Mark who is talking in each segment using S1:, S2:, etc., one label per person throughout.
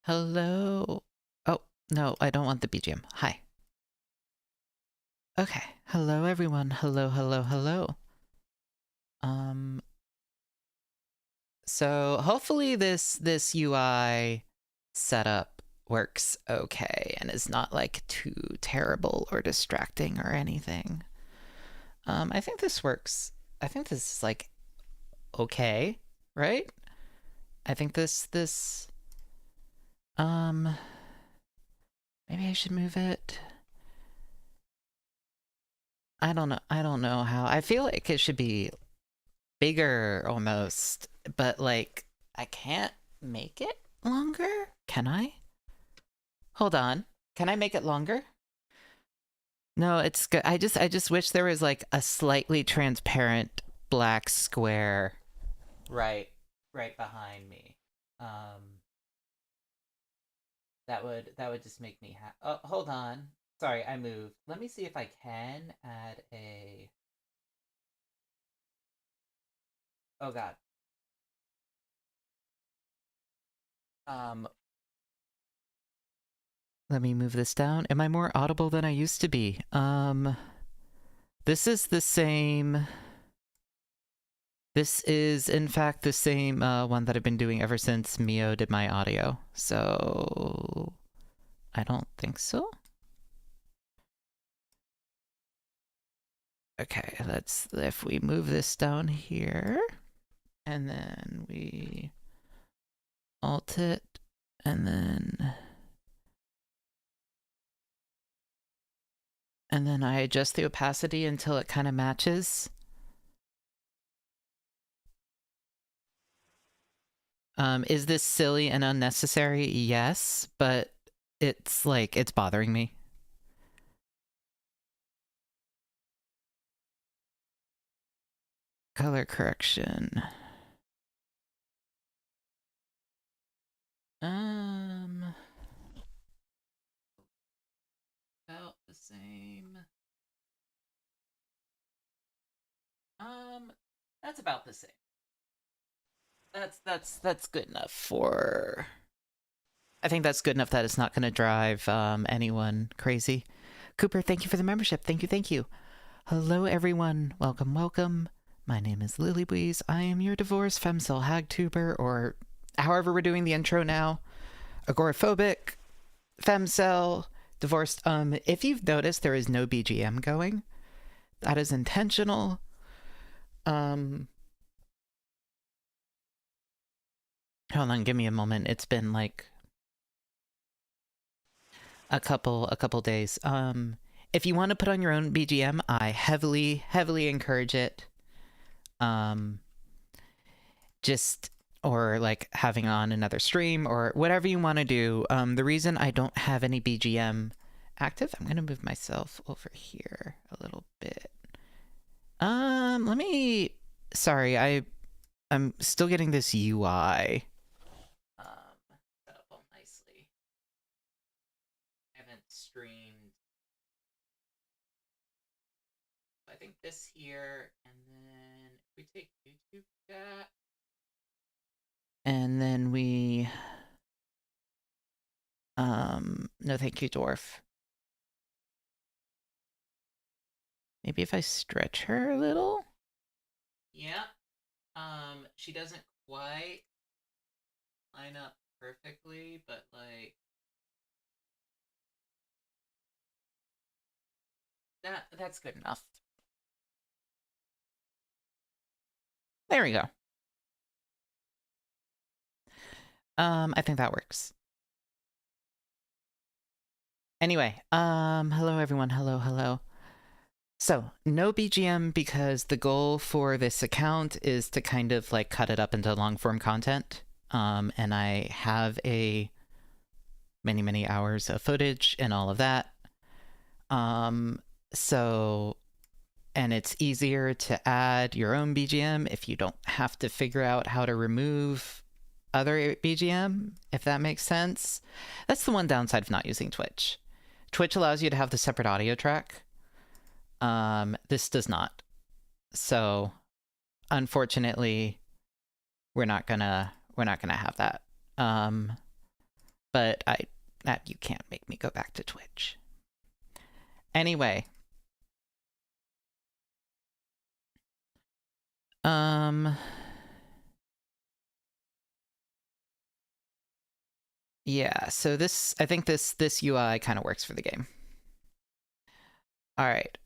S1: Hello. Oh, no, I don't want the BGM. Hi. Okay. Hello, everyone. Hello, hello, hello. Um, so hopefully this UI setup works okay and is not like too terrible or distracting or anything. I think this works. I think this is like okay, right? I think this maybe I should move it. I don't know. I don't know how. I feel like it should be bigger almost, but like I can't make it longer. Can I? Hold on. Can I make it longer? No, it's good. I just wish there was like a slightly transparent black square right behind me. Um that would just make me Oh, hold on. Sorry, I moved. Let me see if I can add a Oh god. Um Let me move this down. Am I more audible than I used to be? This is the same. This is, in fact, the same one that I've been doing ever since Mio did my audio. So I don't think so. Okay, if we move this down here, and then we alt it, and then I adjust the opacity until it kind of matches. Is this silly and unnecessary? Yes, but it's like, it's bothering me. Color correction. About the same. Um, that's about the same. That's good enough for. I think that's good enough that it's not going to drive anyone crazy. Cooper, thank you for the membership. Thank you, thank you. Hello, everyone. Welcome, welcome. My name is Lilybwees. I am your divorced femcel hagtuber, or however we're doing the intro now. Agoraphobic, femcel, divorced. If you've noticed, there is no BGM going. That is intentional. Hold on, give me a moment. It's been like a couple days. If you want to put on your own BGM, I heavily encourage it. Just or like having on another stream or whatever you want to do. The reason I don't have any BGM active, I'm gonna move myself over here a little bit. Let me. Sorry, I'm still getting this UI. Set up all nicely. I haven't streamed. I think this here, and then if we take YouTube chat, and then we. No, thank you, dwarf. Maybe if I stretch her a little. Yeah. She doesn't quite line up perfectly, but like that's good enough. There we go. I think that works. Anyway, hello everyone. Hello, hello. So, no BGM because the goal for this account is to kind of like cut it up into long form content. And I have a many hours of footage and all of that. So, and it's easier to add your own BGM if you don't have to figure out how to remove other BGM, if that makes sense. That's the one downside of not using Twitch. Twitch allows you to have the separate audio track. This does not. So, unfortunately, we're not gonna have that. but you can't make me go back to Twitch. Anyway. Yeah, so I think this UI kind of works for the game. All right.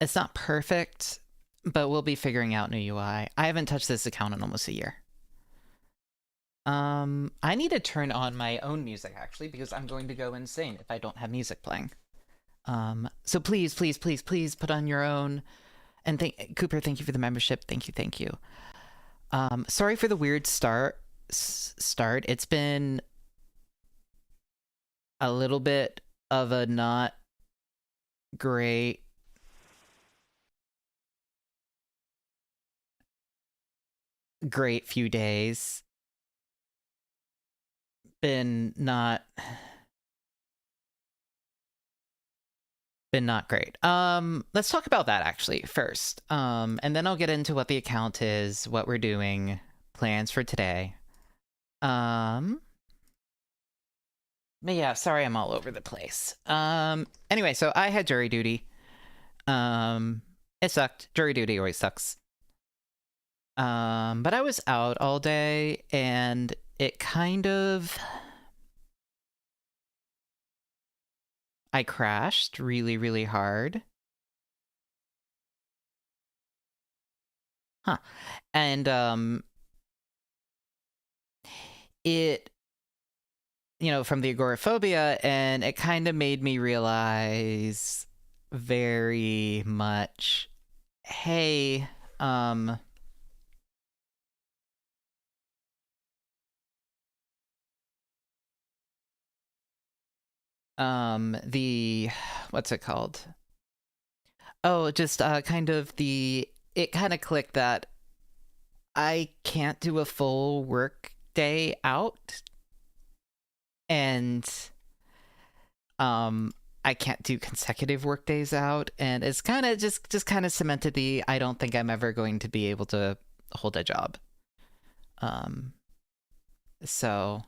S1: It's not perfect, but we'll be figuring out new UI. I haven't touched this account in almost a year. I need to turn on my own music actually because I'm going to go insane if I don't have music playing. So please, please, please, please put on your own. And Cooper, thank you for the membership. Thank you, thank you. Sorry for the weird start. It's been a little bit of a not great few days. Been not great. Let's talk about that actually first. And then I'll get into what the account is, what we're doing, plans for today. But yeah, sorry I'm all over the place. Anyway, so I had jury duty. It sucked. Jury duty always sucks. But I was out all day and it kind of... I crashed really, really hard. Huh. And, it... You know, from the agoraphobia, and it kind of made me realize very much, hey, what's it called? Oh, just kind of it kind of clicked that I can't do a full work day out, and I can't do consecutive work days out, and it's kind of just kind of cemented the I don't think I'm ever going to be able to hold a job. So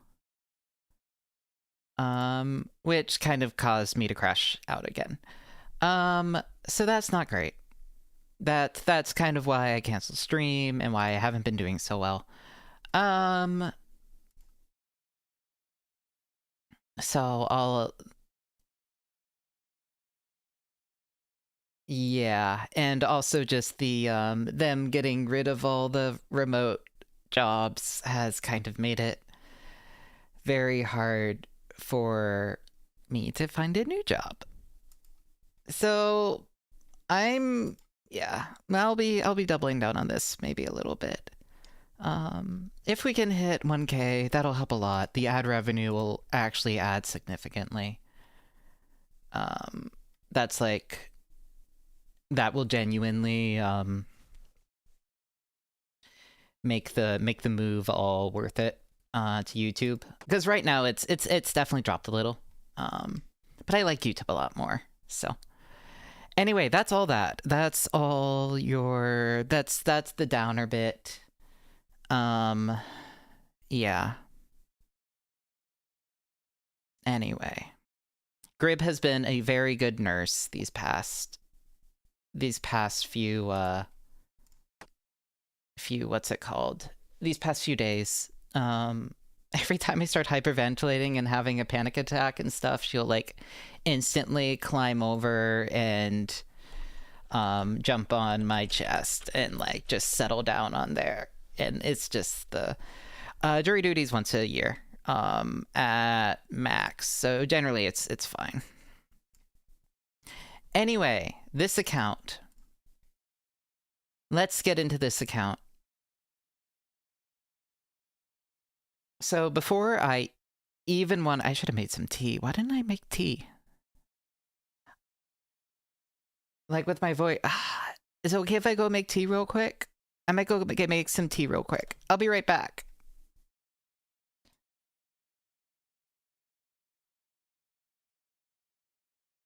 S1: which kind of caused me to crash out again. So that's not great. That's kind of why I canceled stream and why I haven't been doing so well. So I'll... Yeah, and also just the them getting rid of all the remote jobs has kind of made it very hard for me to find a new job. So yeah, I'll be doubling down on this maybe a little bit. If we can hit 1K, that'll help a lot. The ad revenue will actually add significantly. That's like, that will genuinely make the move all worth it to YouTube, because right now it's definitely dropped a little. But I like YouTube a lot more. So anyway, that's all that. That's all your... That's the downer bit. Yeah. Anyway, Grib has been a very good nurse these past few what's it called? These past few days. Every time I start hyperventilating and having a panic attack and stuff, she'll like instantly climb over and jump on my chest and like just settle down on there. And it's just the jury duties once a year at max, so generally it's fine. Anyway, this account. Let's get into this account. So before I even want... I should have made some tea. Why didn't I make tea? Like with my voice... Is it okay if I go make tea real quick? I might go make some tea real quick. I'll be right back.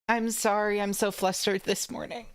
S1: I'm sorry, I'm so flustered this morning.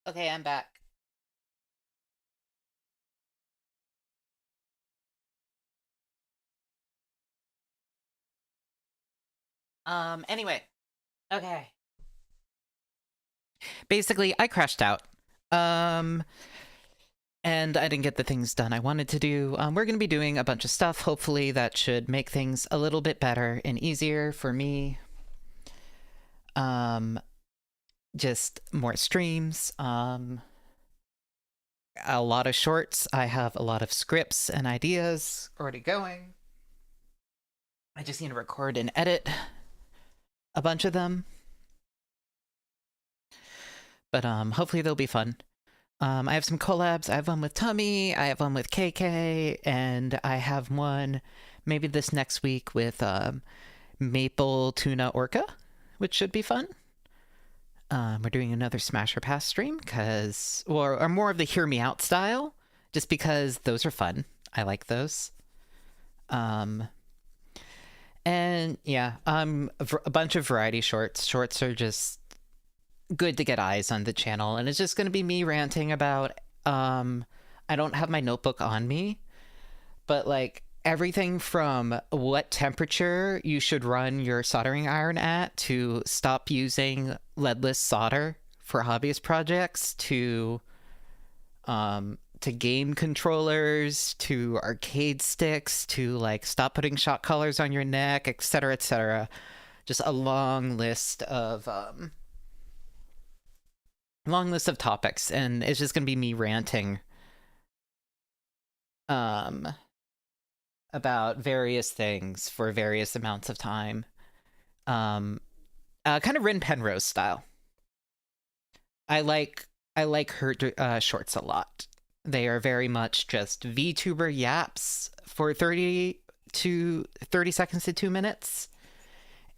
S1: Okay, I'm back. Anyway. Okay. Basically, I crashed out. Um, and I didn't get the things done I wanted to do. We're going to be doing a bunch of stuff. Hopefully, that should make things a little bit better and easier for me. Just more streams. A lot of shorts. I have a lot of scripts and ideas already going. I just need to record and edit a bunch of them. But hopefully they'll be fun. I have some collabs. I have one with Tummy, I have one with KK, and I have one maybe this next week with Maple Tuna Orca, which should be fun. We're doing another Smash or Pass stream because, or more of the Hear Me Out style, just because those are fun. I like those. And yeah, a bunch of variety shorts. Shorts are just good to get eyes on the channel, and it's just going to be me ranting about I don't have my notebook on me, but like everything from what temperature you should run your soldering iron at to stop using leadless solder for hobbyist projects to game controllers to arcade sticks to like stop putting shot collars on your neck, etc., etc. Just a long list of topics, and it's just gonna be me ranting about various things for various amounts of time. Kind of Rin Penrose style. I like her shorts a lot. They are very much just VTuber yaps for 30 seconds to 2 minutes.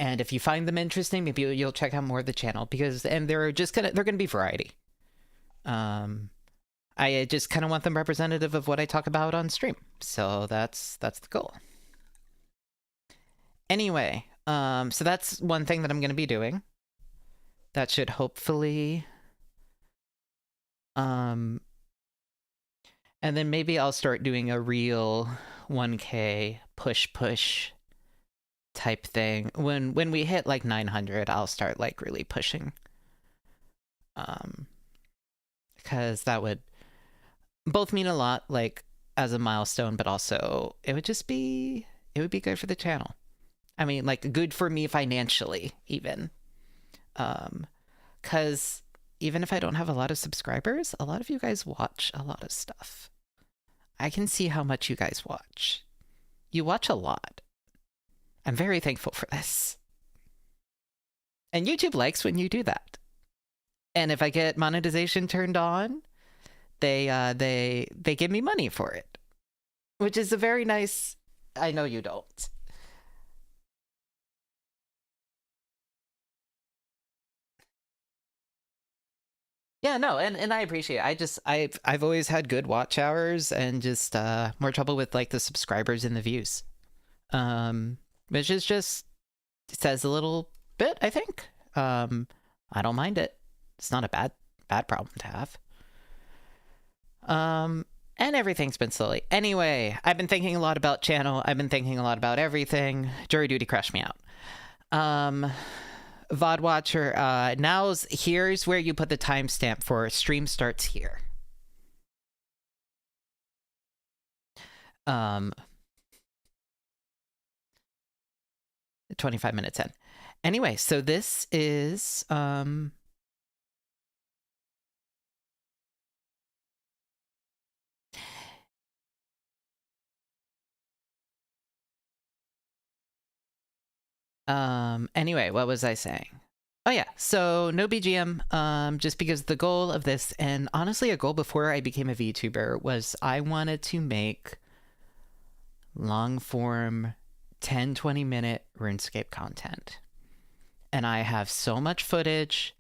S1: And if you find them interesting, maybe you'll check out more of the channel they're gonna be variety. I just kind of want them representative of what I talk about on stream. So that's the goal. Anyway, so that's one thing that I'm going to be doing. That should hopefully and then maybe I'll start doing a real 1K push type thing. When we hit like 900, I'll start like really pushing. Because that would both mean a lot, like as a milestone, but also it would be good for the channel. I mean, like good for me financially, even. Because even if I don't have a lot of subscribers, a lot of you guys watch a lot of stuff. I can see how much you guys watch. You watch a lot. I'm very thankful for this. And YouTube likes when you do that. And if I get monetization turned on, they give me money for it, which is a very nice. I know you don't. Yeah, no, and I appreciate it. I've always had good watch hours and just more trouble with like the subscribers and the views. Which is just says a little bit, I think. I don't mind it. It's not a bad problem to have. And everything's been slowly. Anyway, I've been thinking a lot about channel. I've been thinking a lot about everything. Jury duty crashed me out. VOD watcher, here's where you put the timestamp for stream starts here. 25 minutes in. Anyway, so this is anyway, what was I saying? Oh yeah, so no BGM, just because the goal of this, and honestly a goal before I became a VTuber, was I wanted to make long form 10-20 minute RuneScape content. And I have so much footage.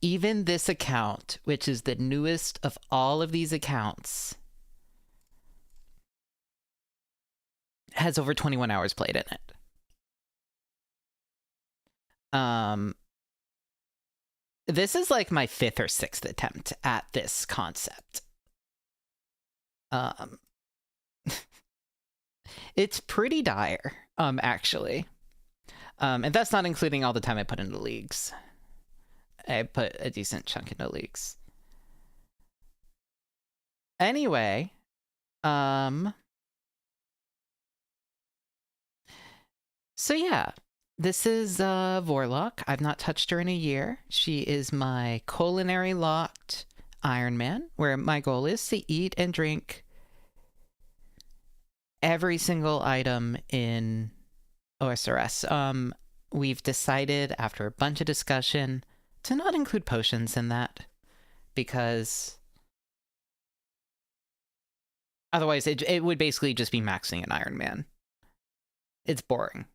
S1: Even this account, which is the newest of all of these accounts, has over 21 hours played in it. This is like my 5th or 6th attempt at this concept. It's pretty dire, actually. And that's not including all the time I put into leagues. I put a decent chunk into leagues. Anyway, so yeah, this is Vorlock. I've not touched her in a year. She is my culinary locked Ironman, where my goal is to eat and drink every single item in OSRS. We've decided after a bunch of discussion to not include potions in that, because otherwise it would basically just be maxing an Ironman. It's boring.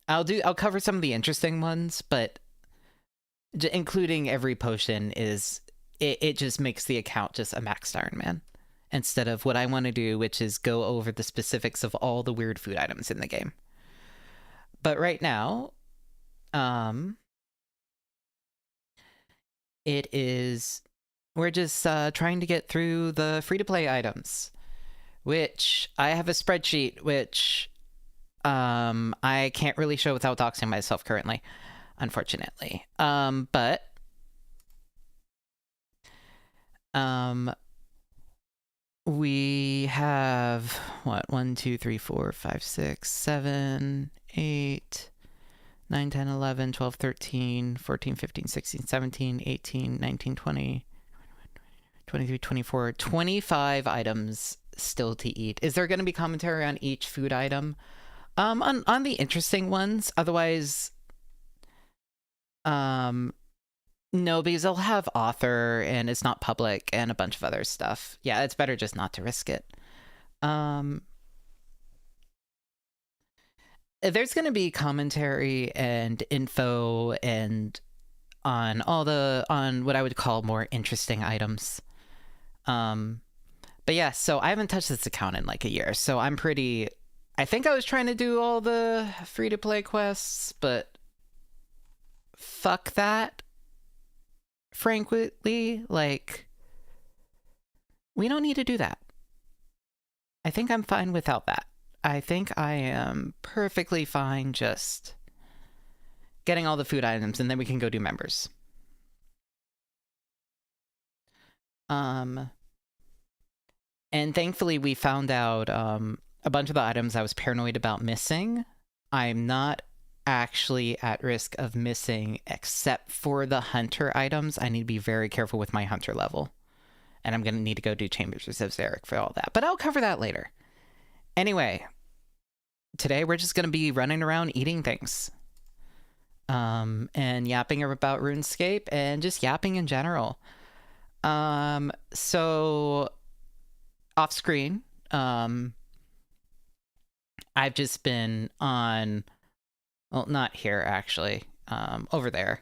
S1: I'll cover some of the interesting ones, but including every potion is it just makes the account just a maxed Ironman instead of what I want to do, which is go over the specifics of all the weird food items in the game. But right now, we're just trying to get through the free-to-play items, which I have a spreadsheet, which I can't really show without doxing myself currently, unfortunately. But we have what, 1 2 3 4 5 6 7 8 9 10 11 12 13 14 15 16 17 18 19 20 23 24 25 items still to eat. Is there going to be commentary on each food item? On the interesting ones. Otherwise, no, because they'll have author and it's not public and a bunch of other stuff. Yeah, it's better just not to risk it. There's going to be commentary and info and on what I would call more interesting items. But yeah, so I haven't touched this account in like a year, so I think I was trying to do all the free-to-play quests, but fuck that. Frankly, like, we don't need to do that. I think I'm fine without that. I think I am perfectly fine just getting all the food items, and then we can go do members. And thankfully we found out a bunch of the items I was paranoid about missing. I'm not actually at risk of missing, except for the hunter items. I need to be very careful with my hunter level. And I'm going to need to go do Chambers of Zerek for all that. But I'll cover that later. Anyway, today we're just going to be running around eating things. And yapping about RuneScape and just yapping in general. So off screen, I've just been on, well, not here actually, over there.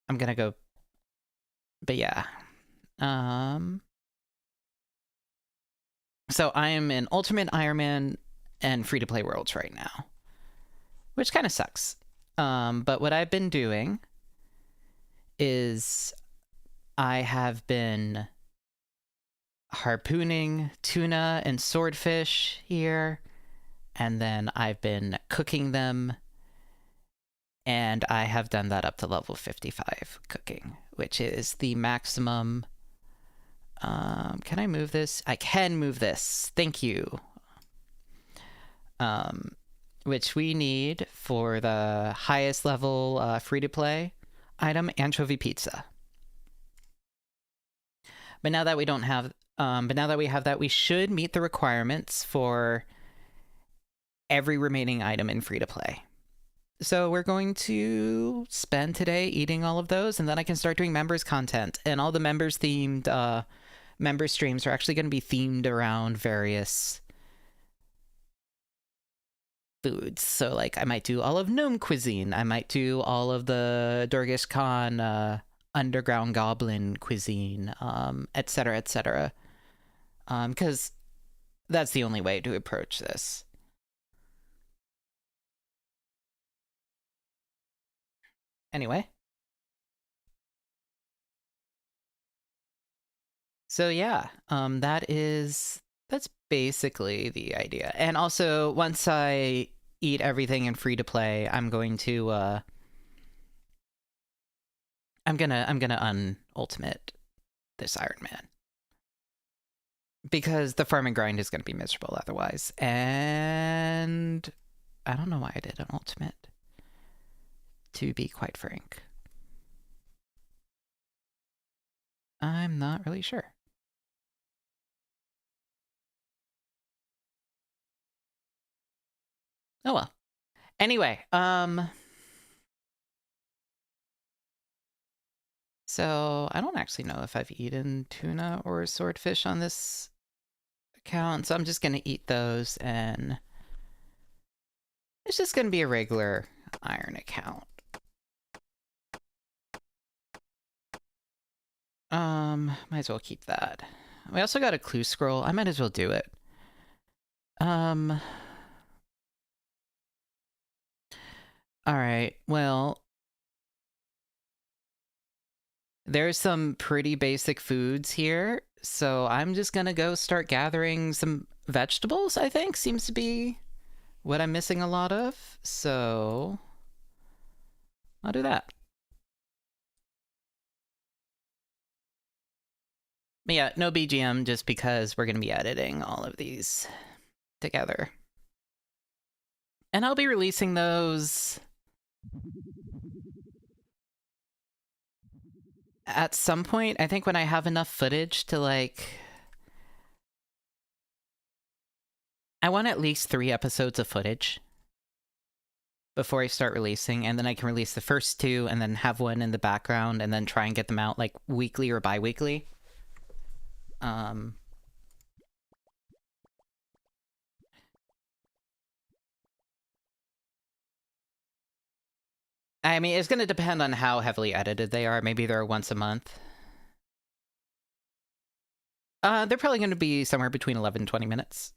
S1: I'm gonna go, but yeah. So I am in Ultimate Ironman and free-to-play worlds right now, which kind of sucks. But what I've been doing is I have been harpooning tuna and swordfish here, and then I've been cooking them, and I have done that up to level 55 cooking, which is the maximum. Can I move this? I can move this. Thank you. Which we need for the highest level free-to-play item, anchovy pizza. But now that we don't have, now that we have that, we should meet the requirements for every remaining item in free-to-play. So we're going to spend today eating all of those, and then I can start doing members content. And all the members themed member streams are actually going to be themed around various foods. So like I might do all of gnome cuisine. I might do all of the Durgish Khan underground goblin cuisine, etc., etc. Because that's the only way to approach this. Anyway, So yeah, that's basically the idea. And also, once I eat everything in free to play, I'm going to I'm gonna unultimate this Iron Man because the farm and grind is gonna be miserable otherwise. And I don't know why I did an ultimate, to be quite frank. I'm not really sure. Oh well. Anyway, so I don't actually know if I've eaten tuna or swordfish on this account, so I'm just gonna eat those, and it's just gonna be a regular iron account. Might as well keep that. We also got a clue scroll. I might as well do it. All right, well, there's some pretty basic foods here, so I'm just gonna go start gathering some vegetables, I think. Seems to be what I'm missing a lot of, so I'll do that. But yeah, no BGM just because we're gonna be editing all of these together. And I'll be releasing those at some point. I think when I have enough footage to, like, I want at least 3 episodes of footage before I start releasing, and then I can release the first 2 and then have one in the background and then try and get them out like weekly or bi-weekly. I mean, it's going to depend on how heavily edited they are. Maybe they're once a month. They're probably going to be somewhere between 11 and 20 minutes.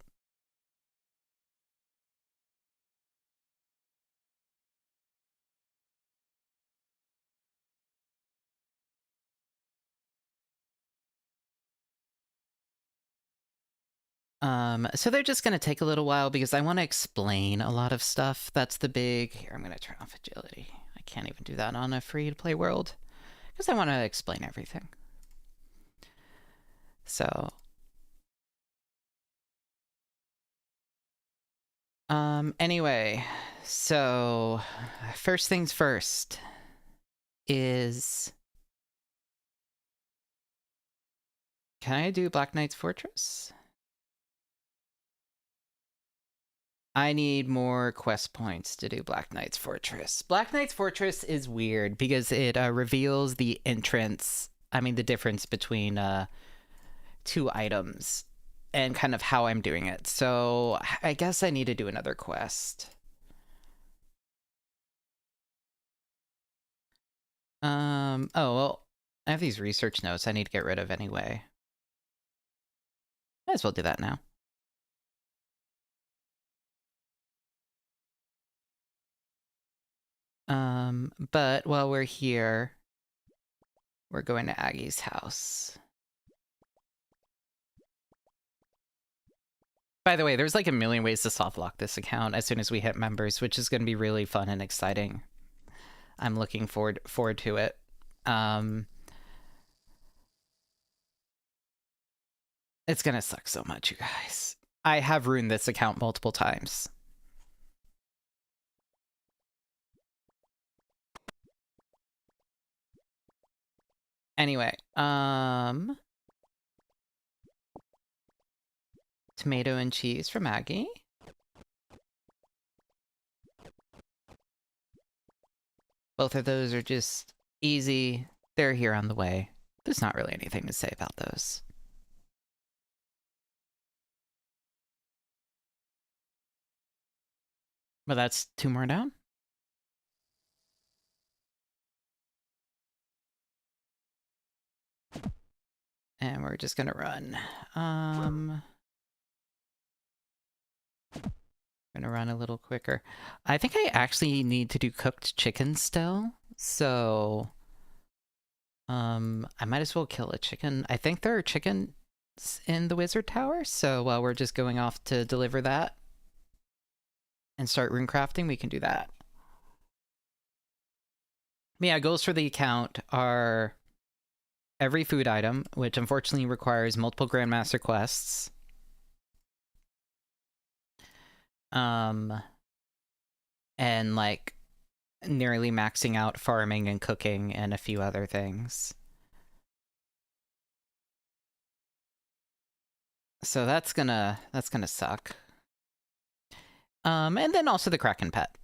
S1: So they're just going to take a little while because I want to explain a lot of stuff. That's the big... Here, I'm going to turn off agility. I can't even do that on a free-to-play world because I want to explain everything. So... anyway, so first things first is... Can I do Black Knight's Fortress? I need more quest points to do Black Knight's Fortress. Black Knight's Fortress is weird because it reveals the entrance, I mean the difference between 2 items and kind of how I'm doing it. So I guess I need to do another quest. Oh, well, I have these research notes I need to get rid of anyway. Might as well do that now. But while we're here, we're going to Aggie's house. By the way, there's like a million ways to soft lock this account as soon as we hit members, which is going to be really fun and exciting. I'm looking forward to it. It's gonna suck so much, you guys. I have ruined this account multiple times. Anyway, tomato and cheese for Maggie. Both of those are just easy. They're here on the way. There's not really anything to say about those. But that's 2 more down. And we're just gonna run. Gonna run a little quicker. I think I actually need to do cooked chicken still. So I might as well kill a chicken. I think there are chickens in the wizard tower, so while we're just going off to deliver that and start rune crafting, we can do that. Yeah, goals for the account are every food item, which unfortunately requires multiple Grandmaster quests. And like nearly maxing out farming and cooking and a few other things. So that's gonna suck. And then also the Kraken pet.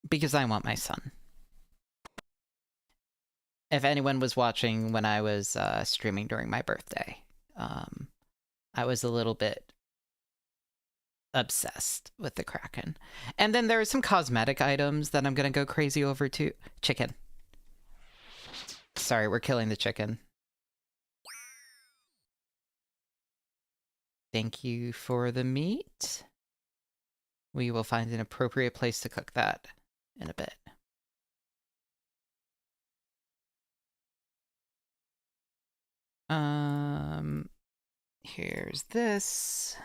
S1: Because I want my son. If anyone was watching when I was streaming during my birthday, I was a little bit obsessed with the Kraken. And then there are some cosmetic items that I'm gonna go crazy over too. Chicken. Sorry, we're killing the chicken. Thank you for the meat. We will find an appropriate place to cook that in a bit. Here's this.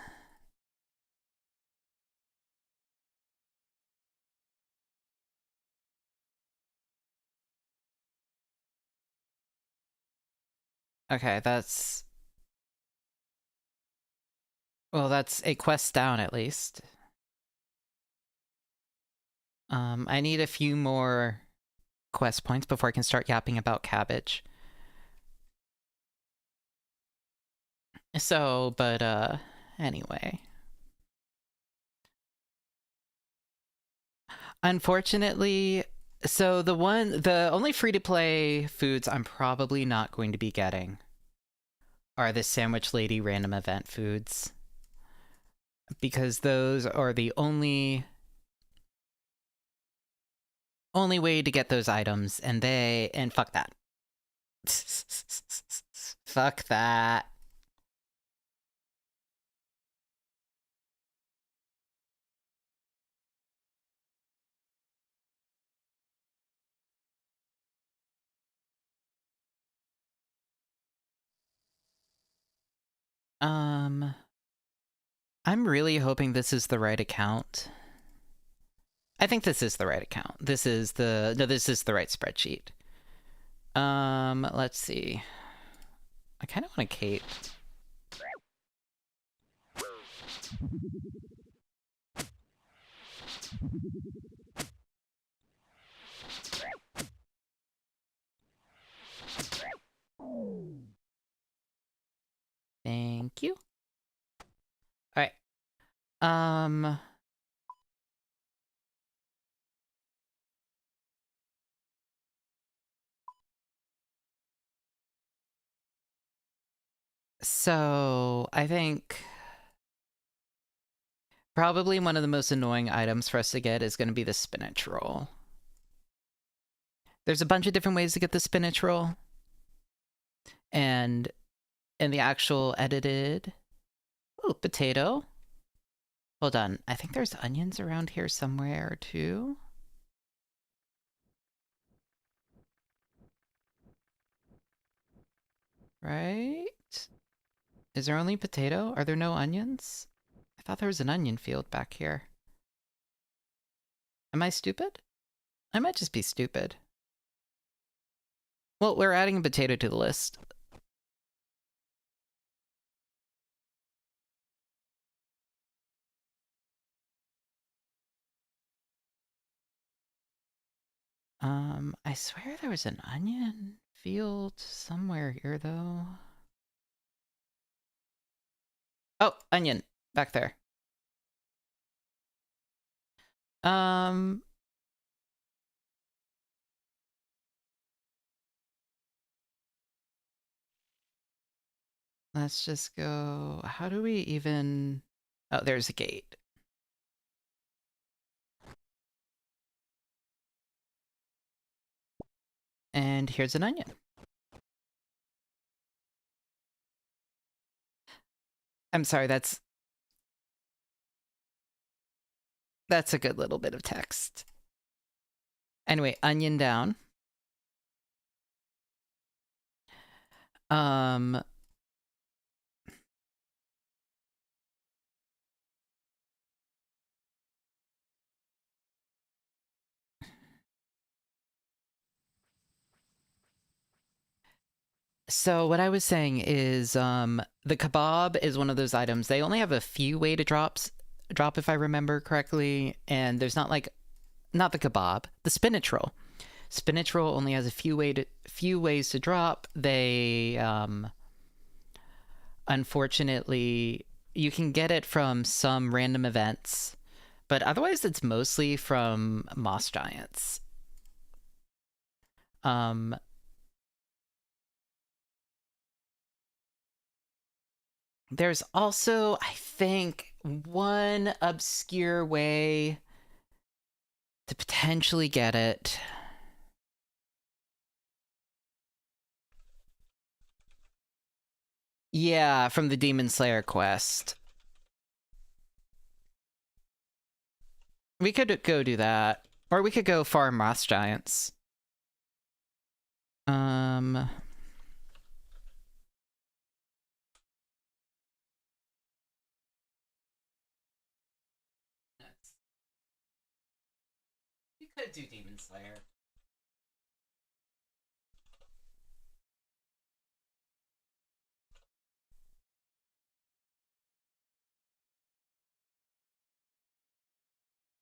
S1: Okay, that's... Well, that's a quest down, at least. I need a few more quest points before I can start yapping about cabbage. So, but, anyway. Unfortunately, so the only free-to-play foods I'm probably not going to be getting are the Sandwich Lady random event foods. Because those are the only way to get those items, and fuck that. Fuck that. I'm really hoping this is the right account. I think this is the right account. This is the right spreadsheet. Let's see. I kind of want a cape. Thank you. All right. So I think probably one of the most annoying items for us to get is going to be the spinach roll. There's a bunch of different ways to get the spinach roll. And in the actual edited... Oh, potato. Hold on. I think there's onions around here somewhere, too. Right? Is there only potato? Are there no onions? I thought there was an onion field back here. Am I stupid? I might just be stupid. Well, we're adding a potato to the list. I swear there was an onion field somewhere here, though. Oh, onion. Back there. Let's just go... How do we even... Oh, there's a gate. And here's an onion. I'm sorry, that's a good little bit of text. Anyway, onion down. Um, So what I was saying is the kebab is one of those items. They only have a few way to drop if I remember correctly, and there's not like not the kebab, the spinach roll. Spinach roll only has a few ways to drop. They unfortunately you can get it from some random events, but otherwise it's mostly from moss giants. There's also, I think, one obscure way to potentially get it. Yeah, from the Demon Slayer quest. We could go do that. Or we could go farm moss giants. We could do Demon Slayer.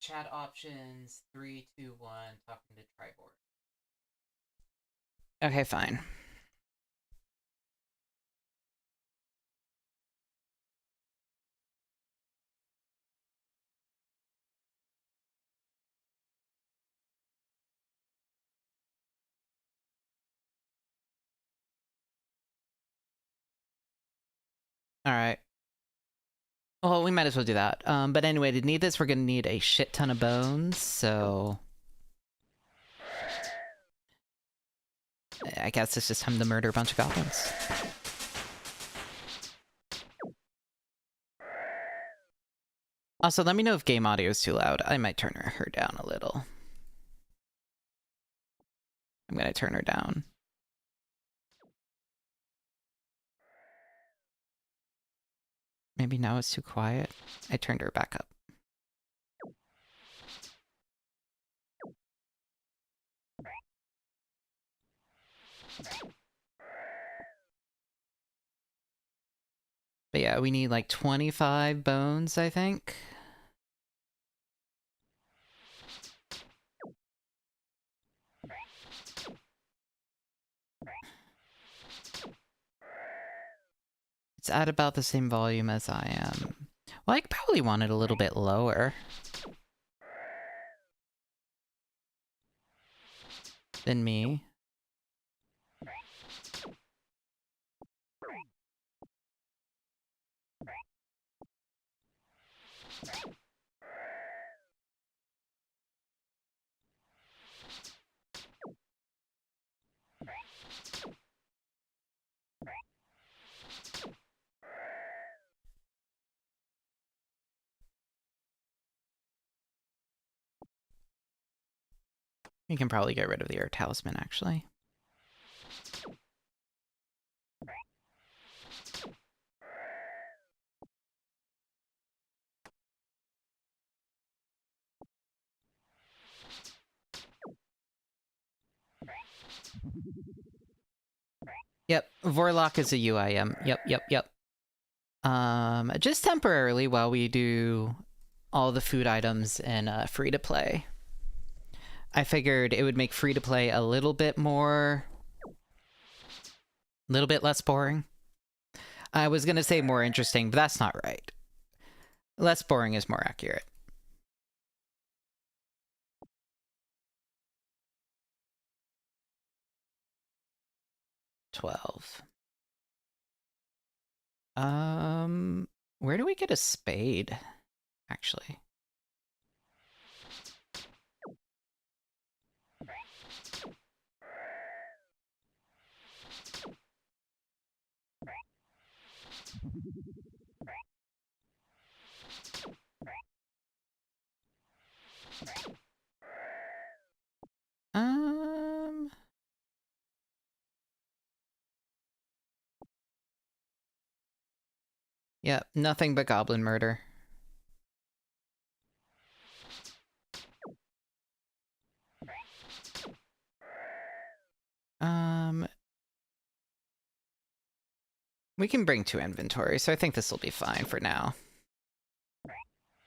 S1: Chat options 3, 2, 1. Talking to Tribord. Okay, fine. All right. Well, we might as well do that. But anyway, to need this, we're gonna need a shit ton of bones, so I guess it's just time to murder a bunch of goblins. Also, let me know if game audio is too loud. I might turn her down a little. I'm gonna turn her down. Maybe now it's too quiet. I turned her back up. But yeah, we need like 25 bones, I think. It's at about the same volume as I am. Well, I probably want it a little bit lower than me. You can probably get rid of the air talisman, actually. Yep, Vorlock is a UIM. Yep. Just temporarily while we do all the food items in free-to-play. I figured it would make free-to-play a little bit less boring. I was gonna say more interesting, but that's not right. Less boring is more accurate. $12. Where do we get a spade, actually? Yep, nothing but goblin murder. We can bring 2 inventory, so I think this will be fine for now.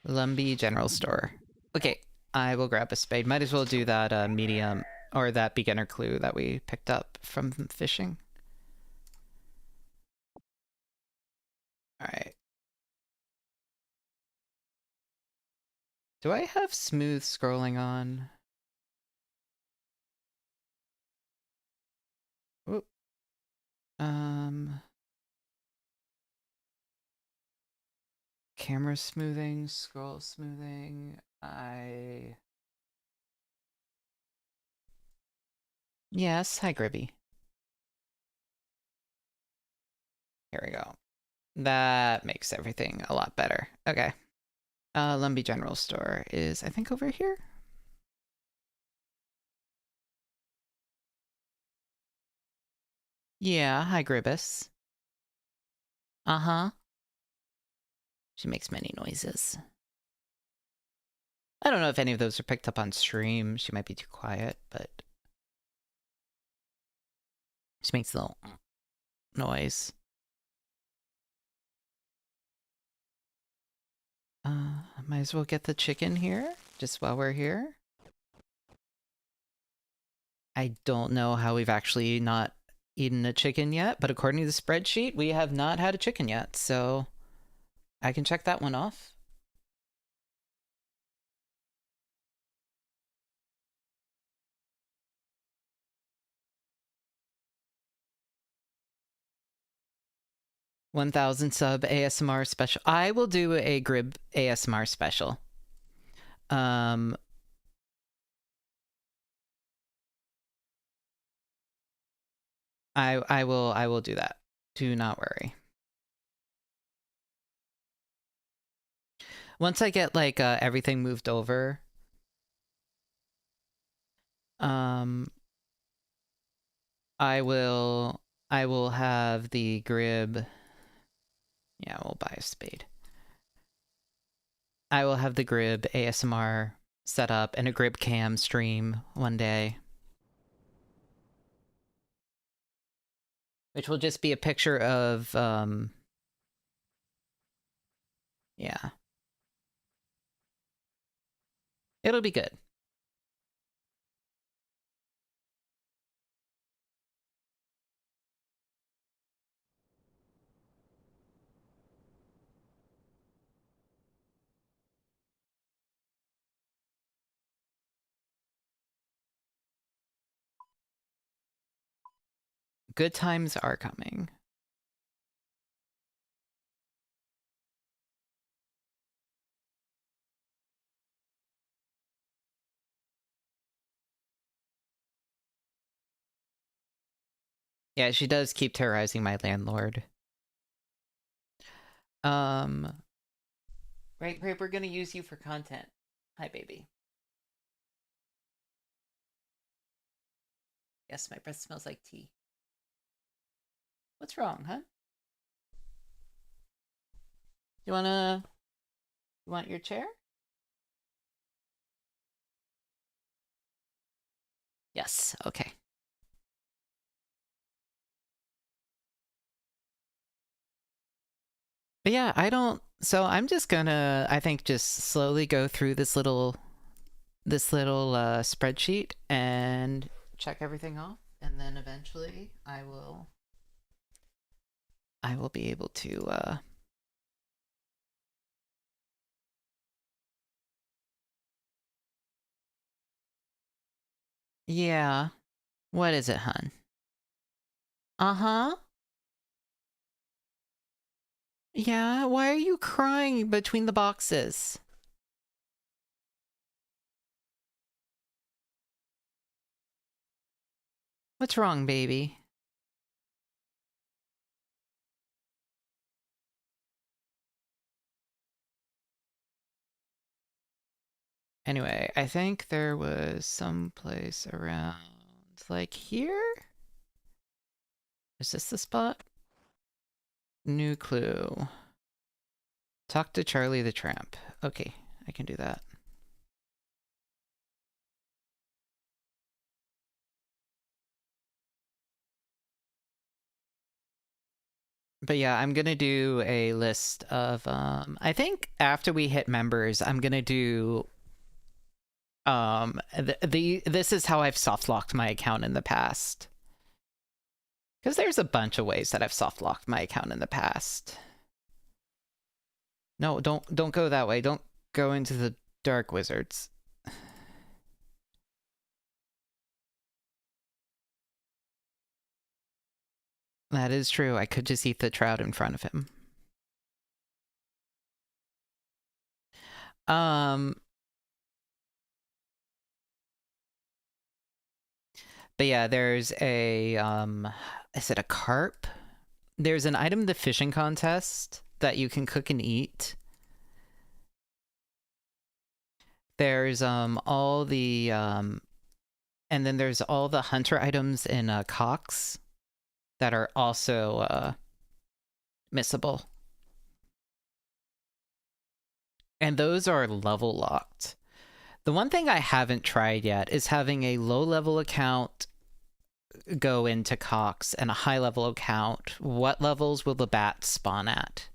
S1: Lumbee General Store. Okay, I will grab a spade. Might as well do that medium, or that beginner clue that we picked up from fishing. Alright. Do I have smooth scrolling on? Oop. Camera smoothing, scroll smoothing. Yes, hi Gribby. Here we go. That makes everything a lot better. Okay. Lumbee General Store is, I think, over here? Yeah, hi Gribus. Uh-huh. She makes many noises. I don't know if any of those are picked up on stream. She might be too quiet, but she makes a little noise. Might as well get the chicken here, just while we're here. I don't know how we've actually not eaten a chicken yet, but according to the spreadsheet, we have not had a chicken yet, so I can check that one off. $1,000 sub ASMR special. I will do a Grib ASMR special. I will do that. Do not worry. Once I get like everything moved over, I will have the Grib. Yeah, we'll buy a spade. I will have the Grib ASMR set up and a Grib cam stream one day. Which will just be a picture of, yeah. It'll be good. Good times are coming. Yeah, she does keep terrorizing my landlord. Right, Grape, we're gonna use you for content. Hi, baby. Yes, my breath smells like tea. What's wrong, huh? You want your chair? Yes, okay. But yeah, so I'm just gonna, I think, just slowly go through this little spreadsheet and check everything off, and then eventually I will be able to, yeah. What is it, hun? Uh-huh. Yeah, why are you crying between the boxes? What's wrong, baby? Anyway, I think there was some place around, like, here? Is this the spot? New clue. Talk to Charlie the Tramp. Okay, I can do that. But yeah, I'm gonna do a list of I think after we hit members, I'm gonna do this is how I've soft locked my account in the past. Because there's a bunch of ways that I've soft locked my account in the past. No, don't go that way. Don't go into the dark wizards. That is true. I could just eat the trout in front of him. But yeah, there's a is it a carp? There's an item in the fishing contest that you can cook and eat. There's all the and then there's all the hunter items in Cox that are also missable. And those are level locked. The one thing I haven't tried yet is having a low level account go into Cox and a high level account. What levels will the bats spawn at?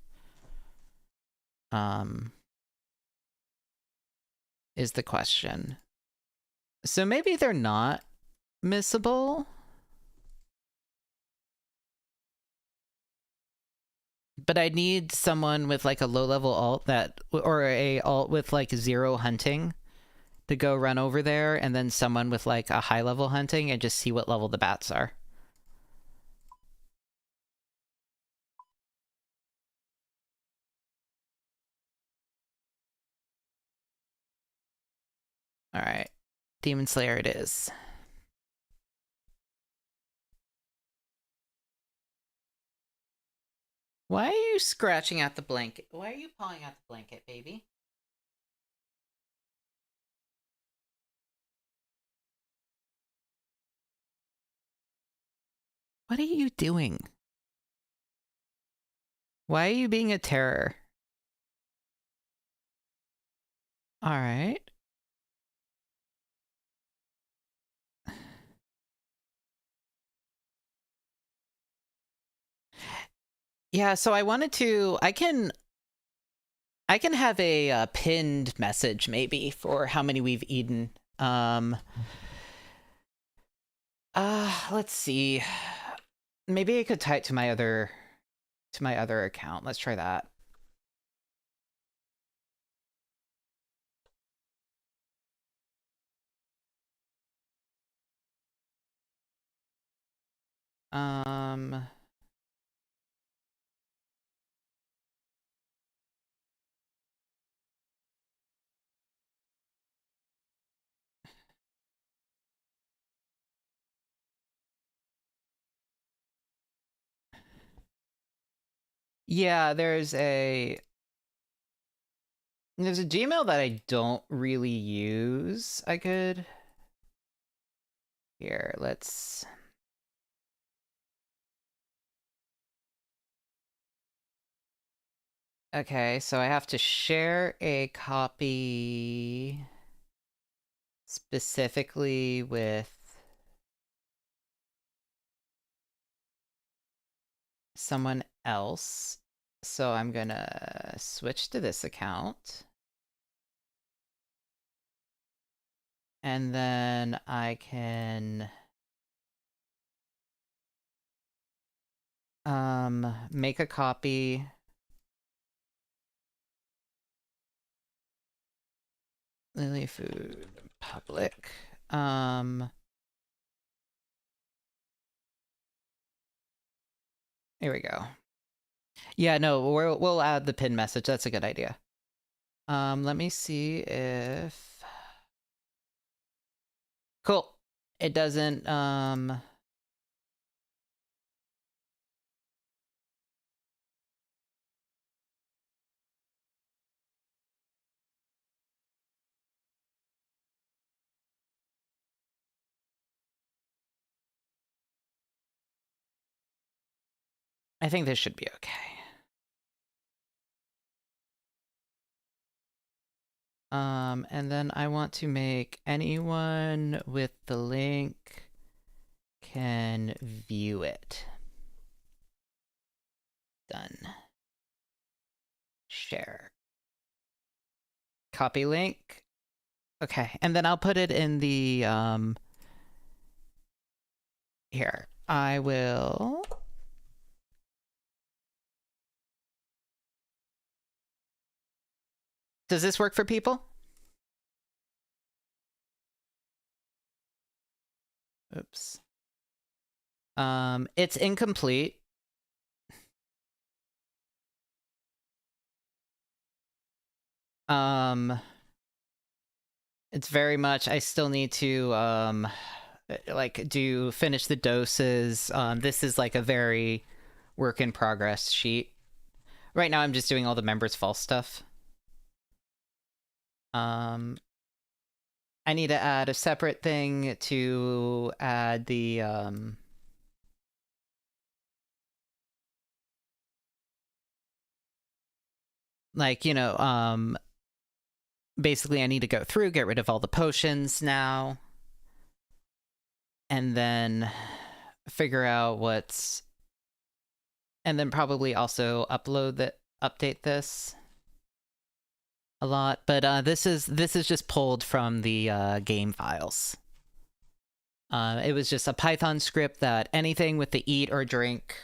S1: Is the question. So maybe they're not missable. But I need someone with like a low level alt that, or a alt with like 0 hunting to go run over there, and then someone with like a high level hunting and just see what level the bats are. All right, Demon Slayer it is. Why are you scratching at the blanket? Why are you pawing at the blanket, baby? What are you doing? Why are you being a terror? All right. Yeah, so I wanted to, I can have a pinned message maybe for how many we've eaten. Let's see. Maybe I could tie it to my other account. Let's try that. Yeah, there's a Gmail that I don't really use. I could here, let's okay, so I have to share a copy specifically with someone else. So I'm gonna switch to this account. And then I can make a copy. Lily Food Public. Here we go. Yeah, no, we'll add the pin message. That's a good idea. Let me see if cool. It doesn't I think this should be okay. And then I want to make anyone with the link can view it. Done. Share. Copy link. Okay, and then I'll put it in the, here. I will... Does this work for people? Oops. It's incomplete. It's very much, I still need to, like, finish the doses. This is like a very work in progress sheet. Right now I'm just doing all the members false stuff. I need to add a separate thing to add the, like, you know, basically I need to go through, get rid of all the potions now, and then figure out what's, and then probably also update this a lot. But this is just pulled from the game files. It was just a Python script that anything with the eat or drink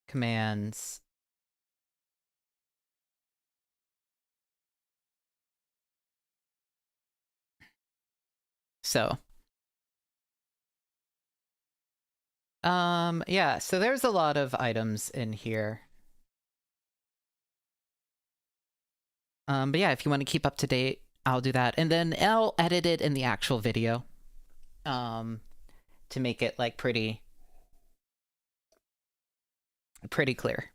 S1: commands. So, yeah, so there's a lot of items in here. But yeah, if you want to keep up to date, I'll do that. And then I'll edit it in the actual video, to make it, like, pretty clear.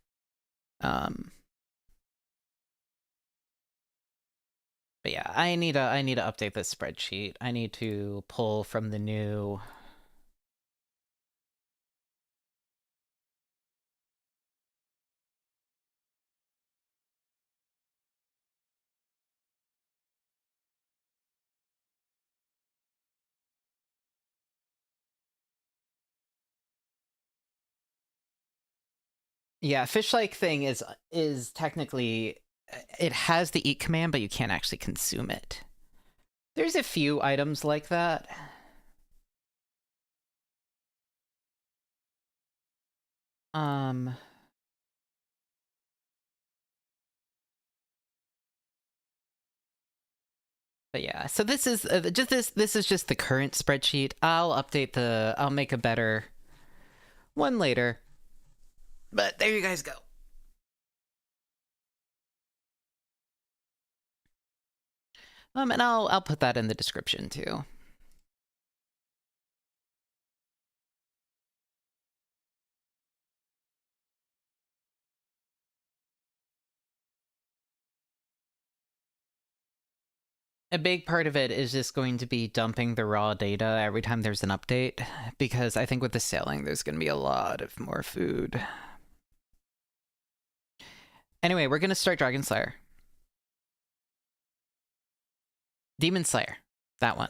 S1: But yeah, I need to update this spreadsheet. I need to pull from the new... Yeah, fish-like thing is technically... It has the eat command, but you can't actually consume it. There's a few items like that. But yeah, so this is this is just the current spreadsheet. I'll make a better one later. But there you guys go. And I'll put that in the description too. A big part of it is just going to be dumping the raw data every time there's an update, because I think with the sailing, there's going to be a lot of more food. Anyway, we're going to start Dragon Slayer. Demon Slayer. That one.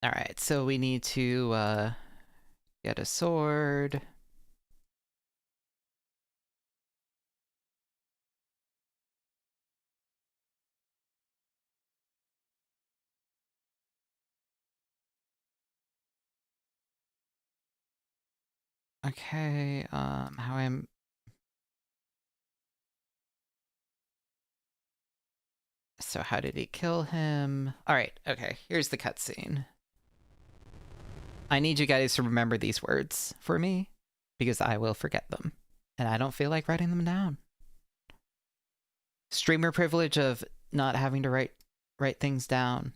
S1: Alright, so we need to get a sword. Okay, So how did he kill him? Alright, okay, here's the cutscene. I need you guys to remember these words for me, because I will forget them. And I don't feel like writing them down. Streamer privilege of not having to write things down.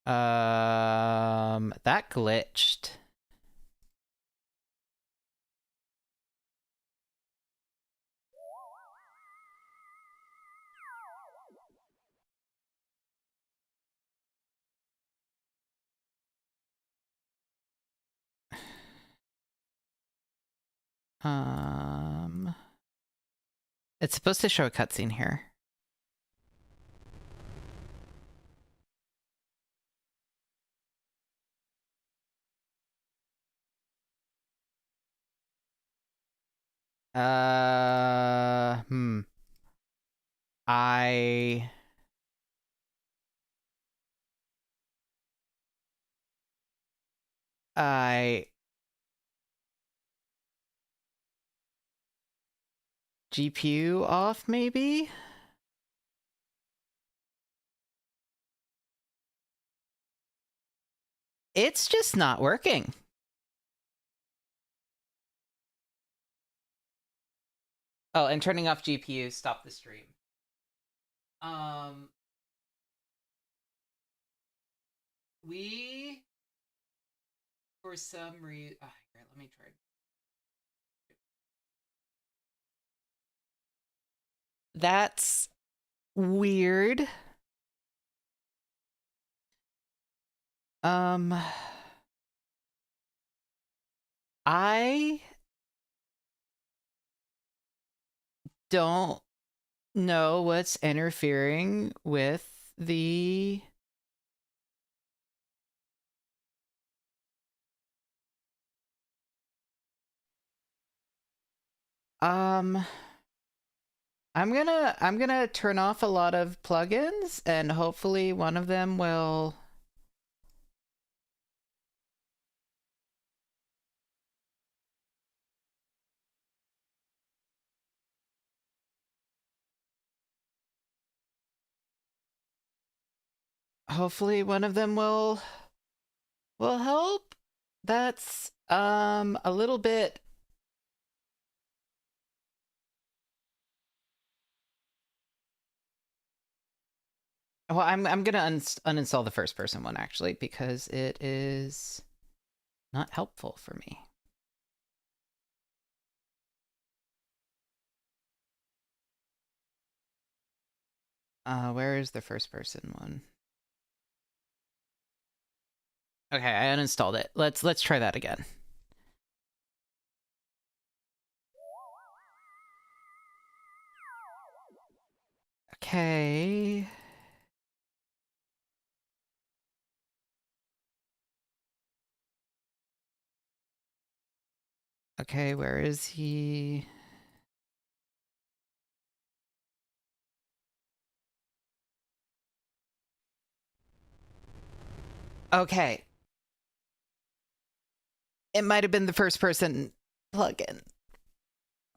S1: That glitched. It's supposed to show a cutscene here. I GPU off, maybe? It's just not working. Oh, and turning off GPU stopped the stream. We, for some reason, here, let me try. That's weird. I don't know what's interfering with the I'm gonna turn off a lot of plugins and hopefully one of them will help. That's a little bit. Well, I'm gonna uninstall the first person one actually because it is not helpful for me. Where is the first person one? Okay, I uninstalled it. Let's try that again. Okay. Okay, where is he? Okay. It might have been the first person plugin.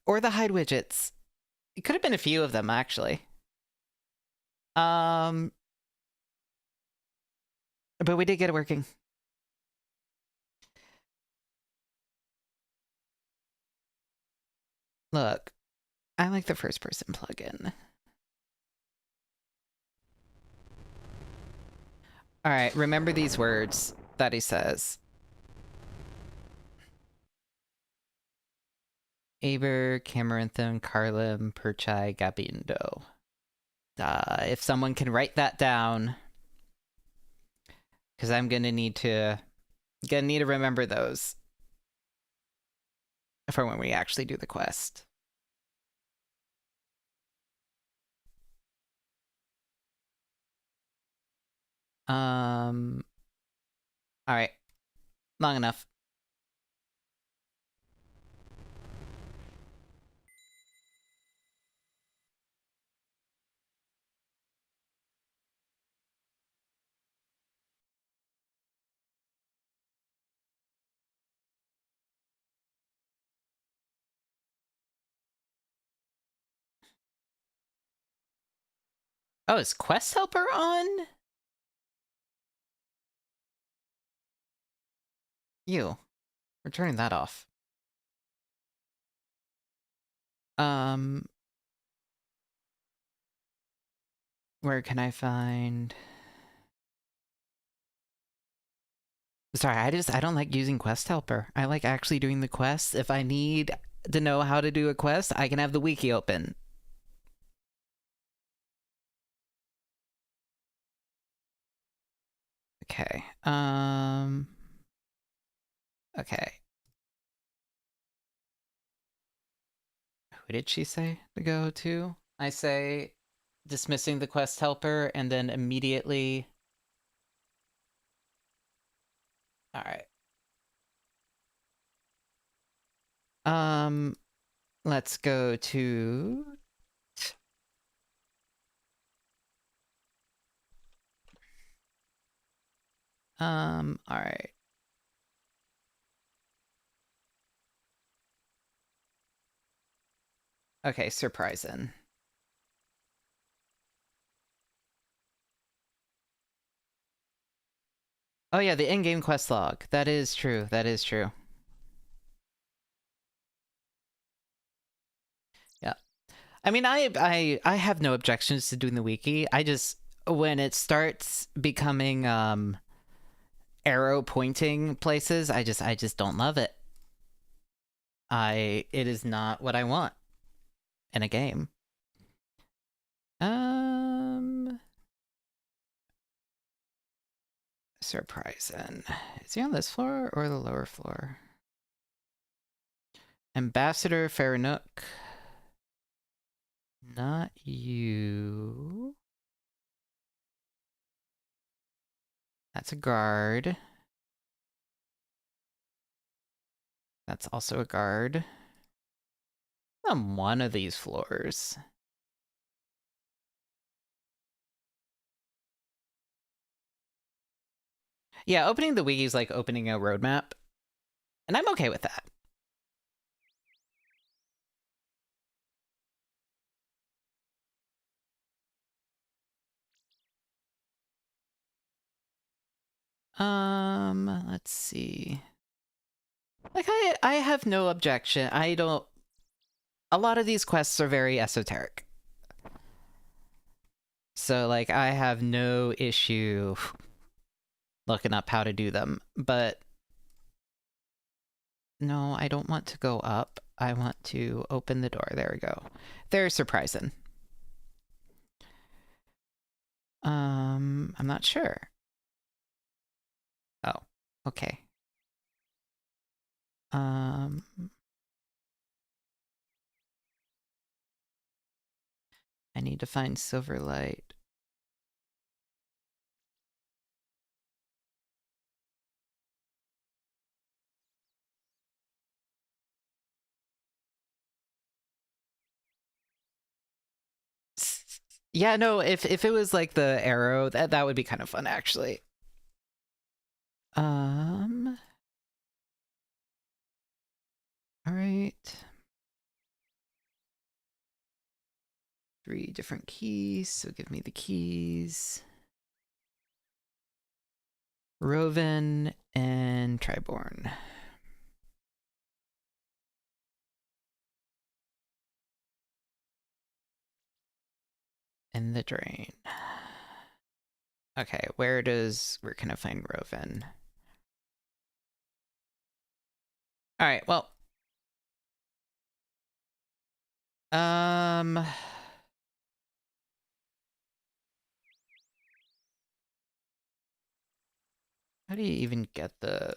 S1: Or the hide widgets. It could have been a few of them, actually. But we did get it working. Look, I like the first person plugin. All right, remember these words that he says. Aber, Camaranthon, Carlim, Perchai, Gabindo. If someone can write that down, because I'm gonna need to remember those for when we actually do the quest. All right, long enough. Oh, is Quest Helper on? We're turning that off. Where can I find... Sorry, I don't like using Quest Helper. I like actually doing the quests. If I need to know how to do a quest, I can have the wiki open. Okay. Okay. Who did she say to go to? I say dismissing the quest helper and then immediately. All right. Let's go to. All right. Okay, surprising. Oh yeah, the in-game quest log. That is true. That is true. Yeah. I mean, I have no objections to doing the wiki. I just when it starts becoming arrow pointing places, I just don't love it. It is not what I want in a game. Surprising. Is he on this floor or the lower floor? Ambassador Faranook. Not you. That's a guard. That's also a guard. On one of these floors. Yeah, opening the wiki is like opening a roadmap. And I'm okay with that. Let's see. Like, I have no objection. I don't... A lot of these quests are very esoteric. So, like, I have no issue looking up how to do them. But... No, I don't want to go up. I want to open the door. There we go. They're surprising. I'm not sure. Oh, okay. I need to find Silverlight. Yeah, no, if it was like the arrow, that would be kind of fun actually. All right. 3 different keys, so give me the keys. Roven and Triborn. And the drain. Okay, where can I find Roven? Alright, well. How do you even get the...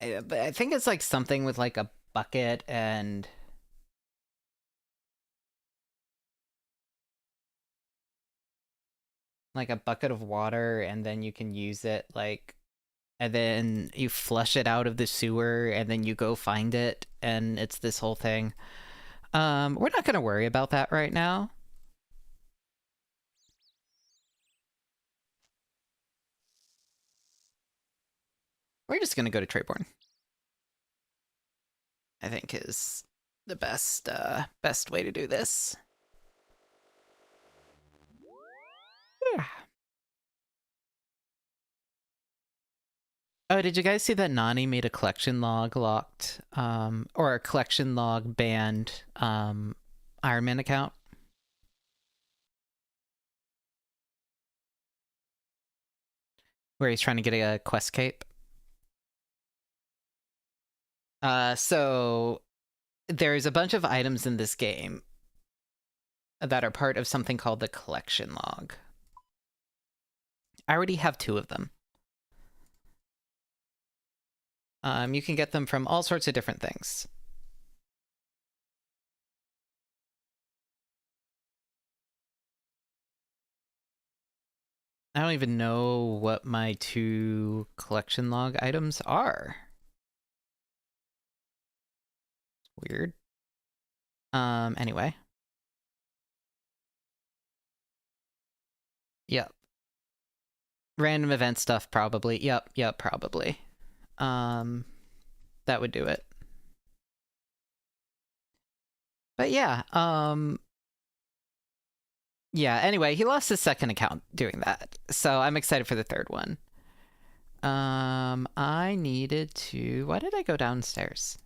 S1: I think it's like something with like a bucket and... like a bucket of water, and then you can use it like... and then you flush it out of the sewer, and then you go find it, and it's this whole thing. We're not gonna worry about that right now. We're just gonna go to Trayborn. I think is the best way to do this. Yeah. Oh, did you guys see that Nani made a collection log locked, or a collection log banned, Ironman account? where he's trying to get a quest cape. So there's a bunch of items in this game that are part of something called the collection log. I already have 2 of them. You can get them from all sorts of different things. I don't even know what my 2 collection log items are. Weird. Anyway. Yep. Random event stuff, probably. Yep, probably. That would do it. But yeah, yeah, anyway, he lost his second account doing that. So I'm excited for the third one. I needed to... Why did I go downstairs?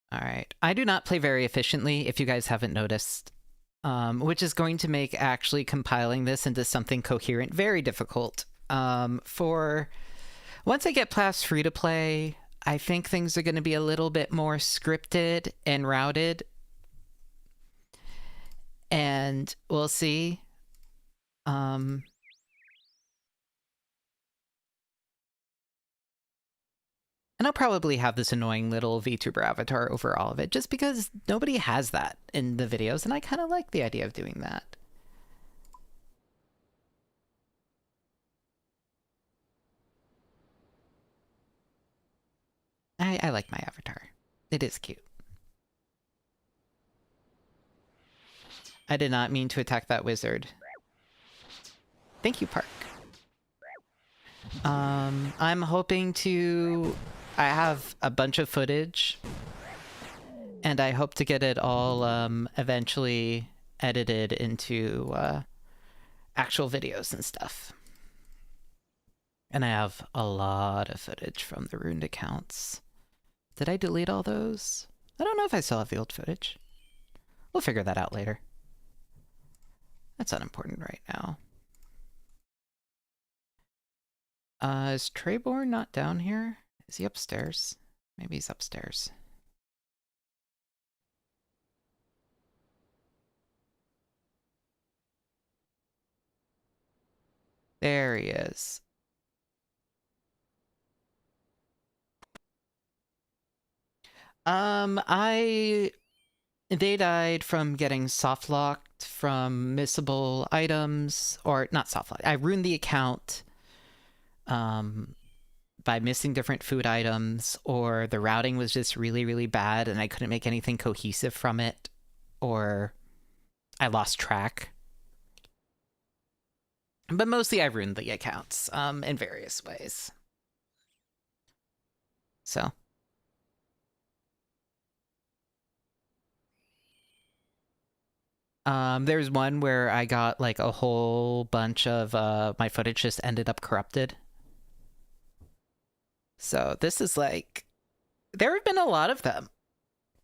S1: All right. I do not play very efficiently, if you guys haven't noticed, which is going to make actually compiling this into something coherent very difficult. For once I get past free-to-play, I think things are going to be a little bit more scripted and routed. And we'll see. And I'll probably have this annoying little VTuber avatar over all of it, just because nobody has that in the videos, and I kind of like the idea of doing that. I like my avatar. It is cute. I did not mean to attack that wizard. Thank you, Park. I'm hoping to... I have a bunch of footage, and I hope to get it all eventually edited into actual videos and stuff. And I have a lot of footage from the ruined accounts. Did I delete all those? I don't know if I still have the old footage. We'll figure that out later. That's unimportant right now. Is Treyborn not down here? Is he upstairs? Maybe he's upstairs. There he is. They died from getting soft locked from missable items, or not soft locked. I ruined the account by missing different food items, or the routing was just really, really bad and I couldn't make anything cohesive from it, or I lost track. But mostly I ruined the accounts in various ways. So. There's one where I got like a whole bunch of my footage just ended up corrupted. So this is like, there have been a lot of them.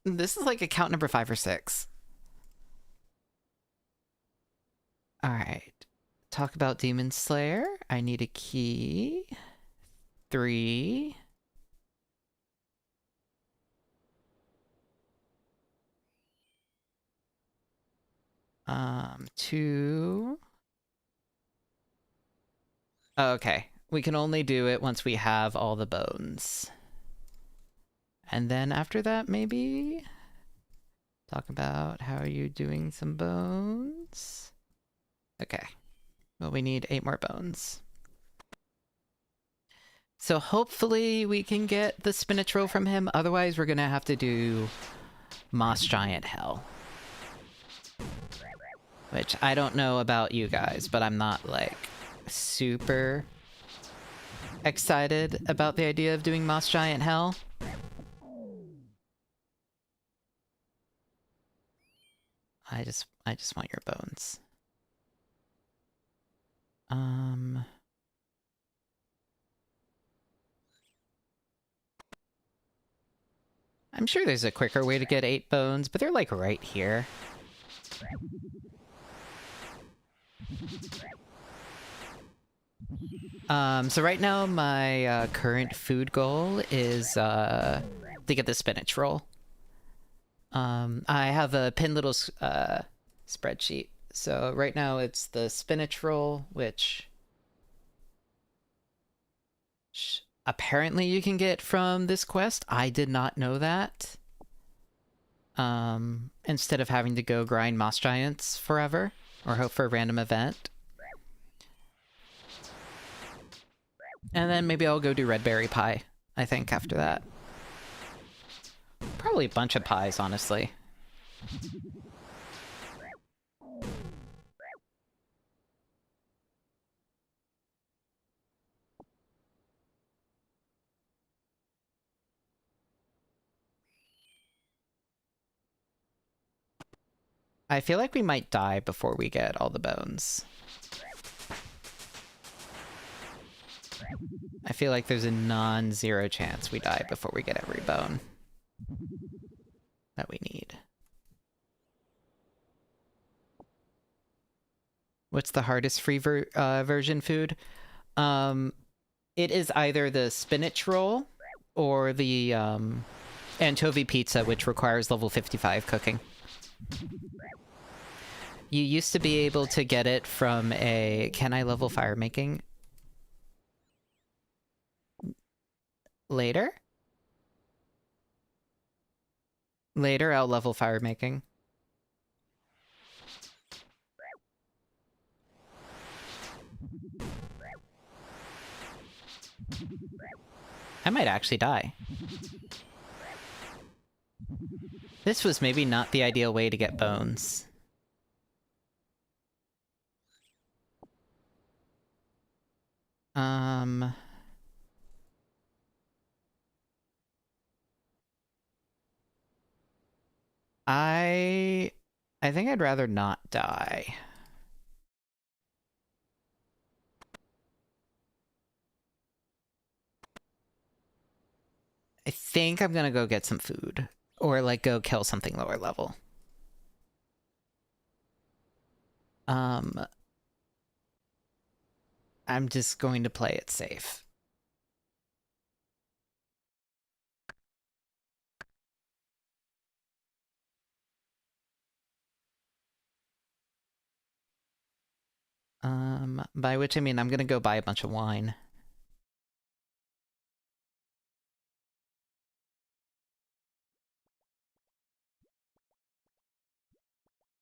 S1: This is like account number 5 or 6. All right. Talk about Demon Slayer. I need a key. 3. 2. Okay. We can only do it once we have all the bones. And then after that, maybe talk about how you're doing some bones. Okay. Well, we need 8 more bones. So hopefully we can get the spinach roll from him. Otherwise, we're gonna have to do Moss Giant Hell. Which I don't know about you guys, but I'm not like super excited about the idea of doing Moss Giant Hell. I just want your bones. I'm sure there's a quicker way to get 8 bones, but they're like right here. So right now my current food goal is to get the spinach roll. I have a pinned little spreadsheet. So right now it's the spinach roll, which apparently you can get from this quest. I did not know that. Instead of having to go grind moss giants forever or hope for a random event. And then maybe I'll go do red berry pie, I think, after that. Probably a bunch of pies, honestly. I feel like we might die before we get all the bones. I feel like there's a non-zero chance we die before we get every bone that we need. What's the hardest free version food? It is either the spinach roll or the anchovy pizza, which requires level 55 cooking. You used to be able to get it from a... Can I level fire making? Later? Later, I'll level fire making. I might actually die. This was maybe not the ideal way to get bones. I think I'd rather not die. I think I'm gonna go get some food. Or, like, go kill something lower level. I'm just going to play it safe. By which I mean I'm gonna go buy a bunch of wine.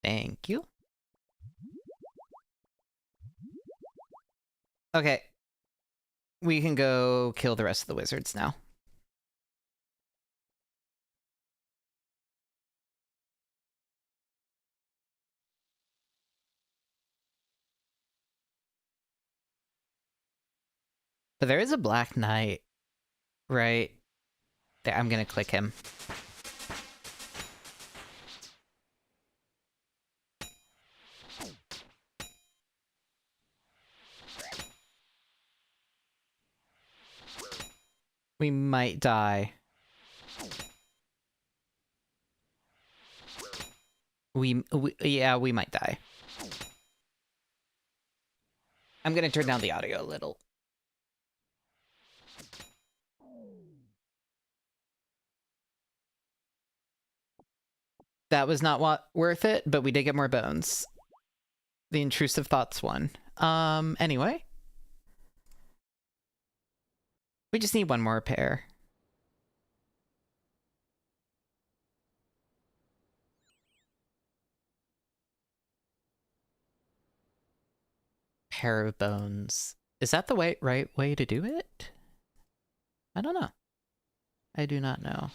S1: Thank you. Okay. We can go kill the rest of the wizards now. But there is a Black Knight, right? There, I'm gonna click him. We might die. Yeah, we might die. I'm gonna turn down the audio a little. That was not worth it, but we did get more bones. The intrusive thoughts won. Anyway. We just need one more pair. Pair of bones. Is that the right way to do it? I don't know. I do not know.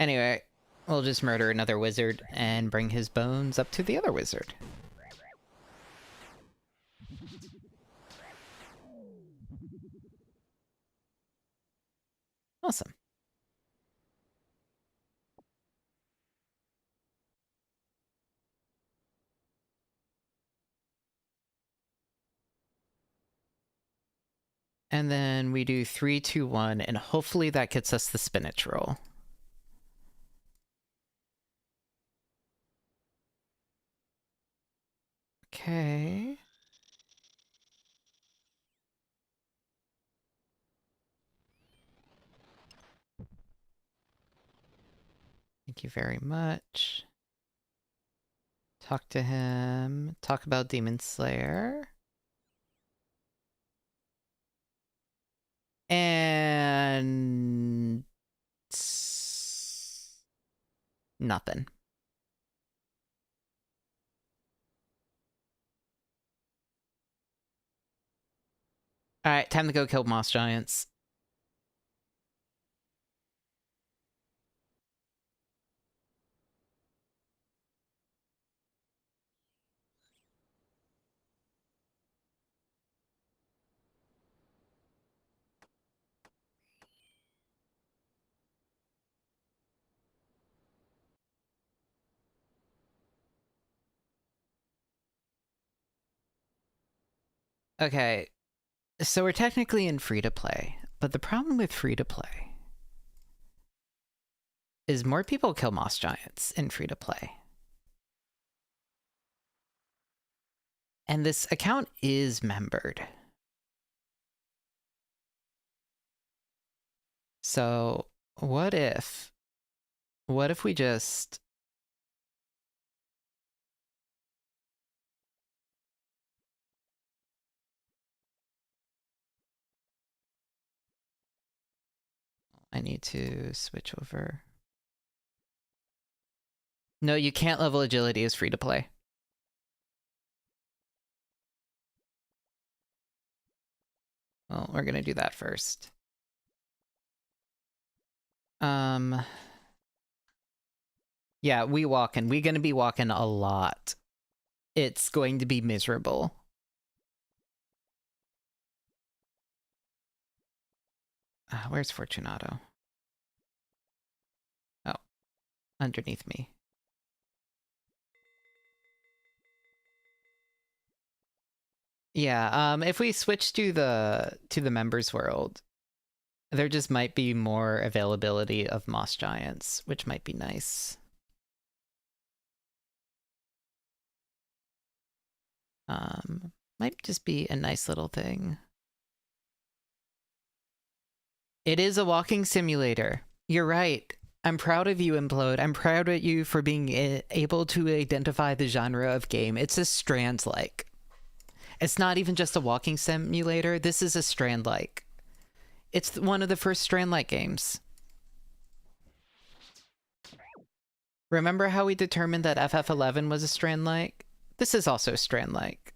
S1: Anyway, we'll just murder another wizard and bring his bones up to the other wizard. Awesome. And then we do 3, 2, 1, and hopefully that gets us the spinach roll. Okay. Thank you very much. Talk to him. Talk about Demon Slayer. And... nothing. Alright, time to go kill moss giants. Okay, so we're technically in free-to-play, but the problem with free-to-play is more people kill moss giants in free-to-play. And this account is membered. So what if we just... I need to switch over. No, you can't level agility as free to play. Well, we're gonna do that first. Yeah, we gonna be walking a lot. It's going to be miserable. Where's Fortunato? Oh, underneath me. Yeah, if we switch to the members world, there just might be more availability of moss giants, which might be nice. Might just be a nice little thing. It is a walking simulator. You're right. I'm proud of you, Implode. I'm proud of you for being able to identify the genre of game. It's a Strand-like. It's not even just a walking simulator. This is a Strand-like. It's one of the first Strand-like games. Remember how we determined that FF11 was a Strand-like? This is also Strand-like.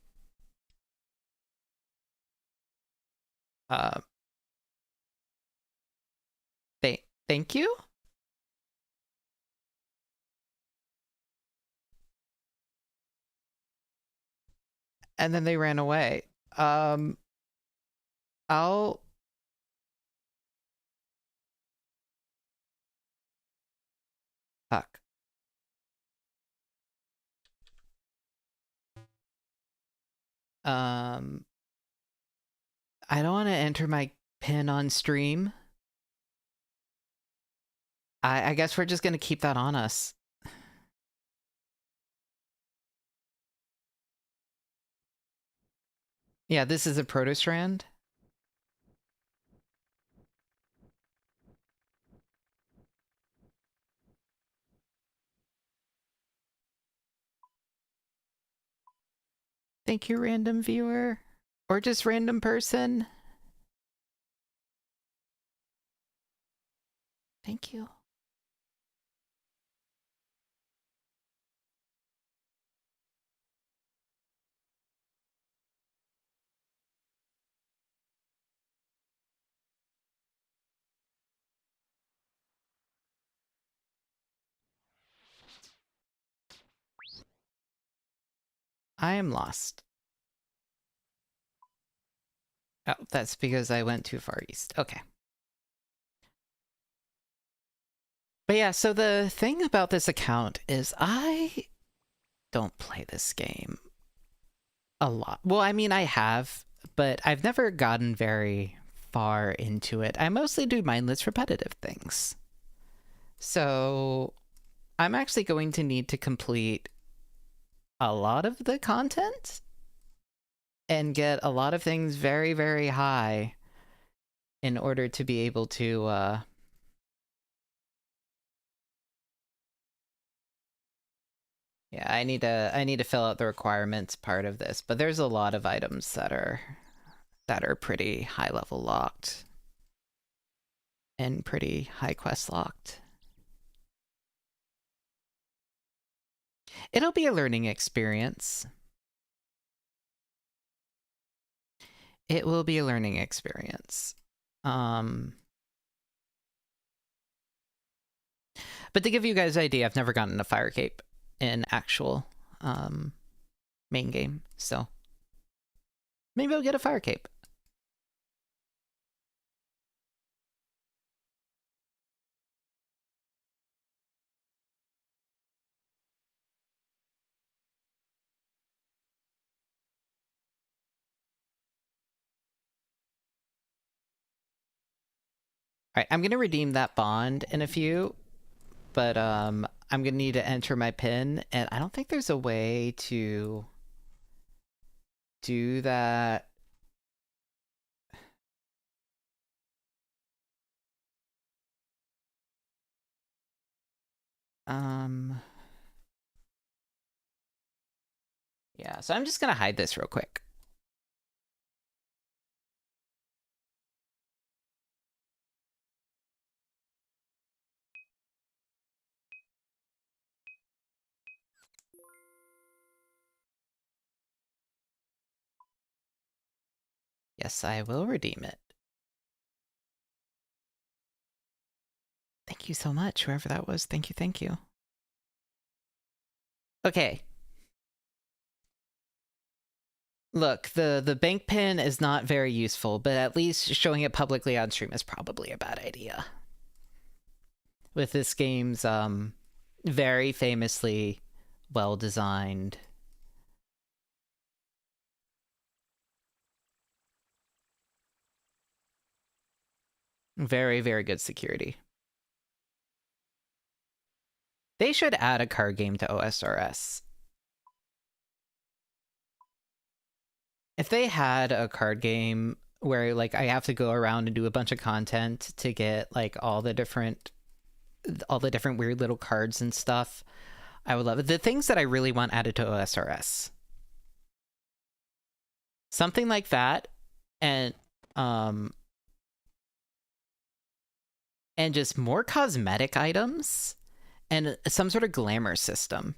S1: Thank you? And then they ran away. I'll... Fuck. I don't want to enter my pin on stream. I guess we're just gonna keep that on us. Yeah, this is a proto-strand. Thank you, random viewer. Or just random person. Thank you. I am lost. Oh, that's because I went too far east. Okay. But yeah, so the thing about this account is I don't play this game a lot. Well, I mean, I have, but I've never gotten very far into it. I mostly do mindless repetitive things. So I'm actually going to need to complete a lot of the content and get a lot of things very, very high in order to be able to, yeah, I need to fill out the requirements part of this, but there's a lot of items that are pretty high level locked and pretty high quest locked. It'll be a learning experience. It will be a learning experience. But to give you guys an idea, I've never gotten a fire cape in actual main game, so maybe I'll get a fire cape. All right, I'm gonna redeem that bond in a few, but I'm gonna need to enter my PIN, and I don't think there's a way to do that. Yeah, so I'm just gonna hide this real quick. Yes, I will redeem it. Thank you so much, whoever that was. Thank you, thank you. Okay. Look, the bank pin is not very useful, but at least showing it publicly on stream is probably a bad idea. With this game's very famously well-designed very, very good security. They should add a card game to OSRS. If they had a card game where, like, I have to go around and do a bunch of content to get, like, all the different weird little cards and stuff, I would love it. The things that I really want added to OSRS. Something like that, and just more cosmetic items and some sort of glamour system.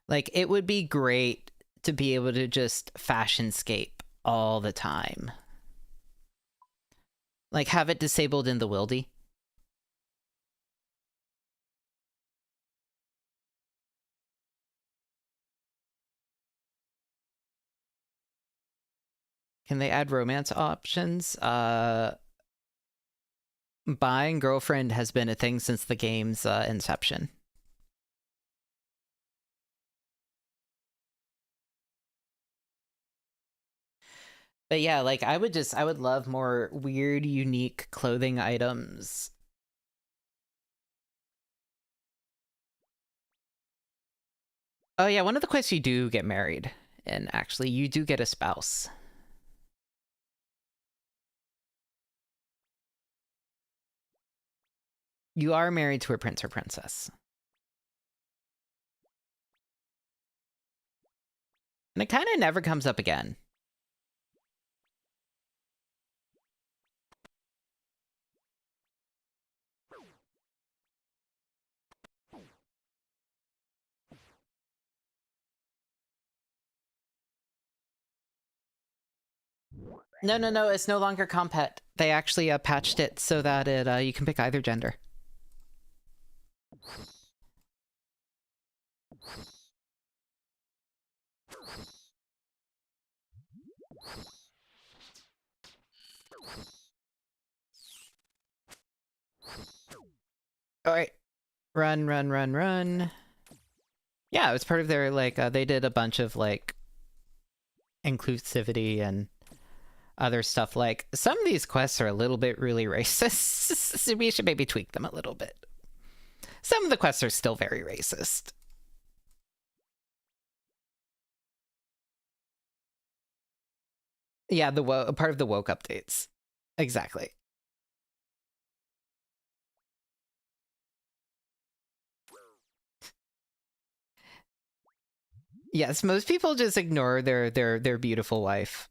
S1: Like, it would be great to be able to just fashionscape all the time. Like, have it disabled in the wildy. Can they add romance options? Buying girlfriend has been a thing since the game's inception. But yeah, like, I would love more weird, unique clothing items. Oh yeah, one of the quests you do get married, and actually you do get a spouse. You are married to a prince or princess. And it kind of never comes up again. No, it's no longer compet. They actually patched it so that you can pick either gender. Alright. Run. Yeah, it was part of their, like, they did a bunch of, like, inclusivity and other stuff. Like, some of these quests are a little bit really racist. So we should maybe tweak them a little bit. Some of the quests are still very racist. Yeah, part of the woke updates. Exactly. Yes, most people just ignore their beautiful wife.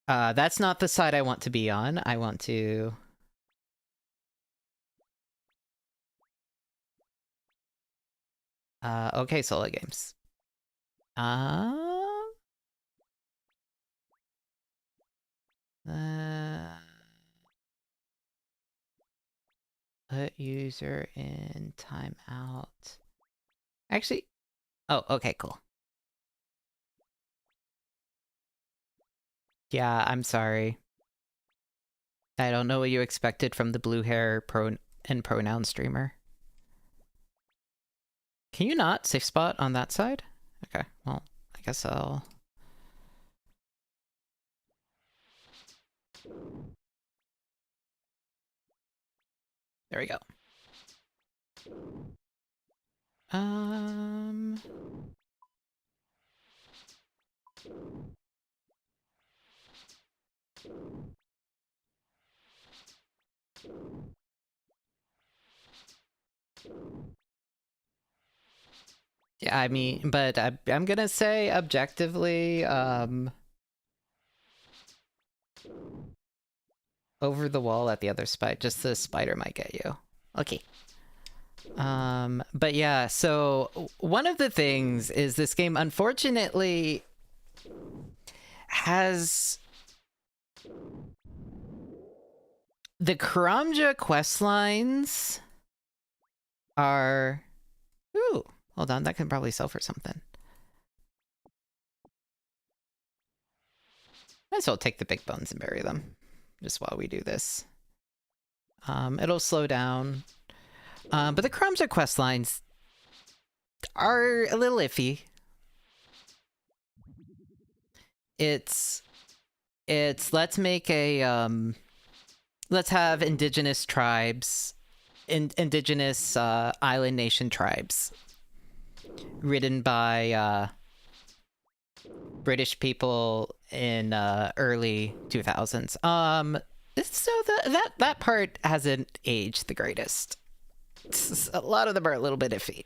S1: That's not the side I want to be on. I want to... okay, solo games. Put user in timeout. Actually... Oh, okay, cool. Yeah, I'm sorry. I don't know what you expected from the blue hair and pronoun streamer. Can you not safe spot on that side? Okay, well, I guess I'll... There we go. Yeah, I mean, but I'm gonna say objectively, over the wall at the other spot, just the spider might get you. Okay. But yeah, so one of the things is this game unfortunately has the Karamja quest lines are... Ooh, hold on, that can probably sell for something. Might as well take the big bones and bury them, just while we do this. It'll slow down. But the Karamja quest lines are a little iffy. It's let's make a let's have indigenous tribes, indigenous island nation tribes, written by British people in early 2000s. So that part hasn't aged the greatest. A lot of them are a little bit iffy.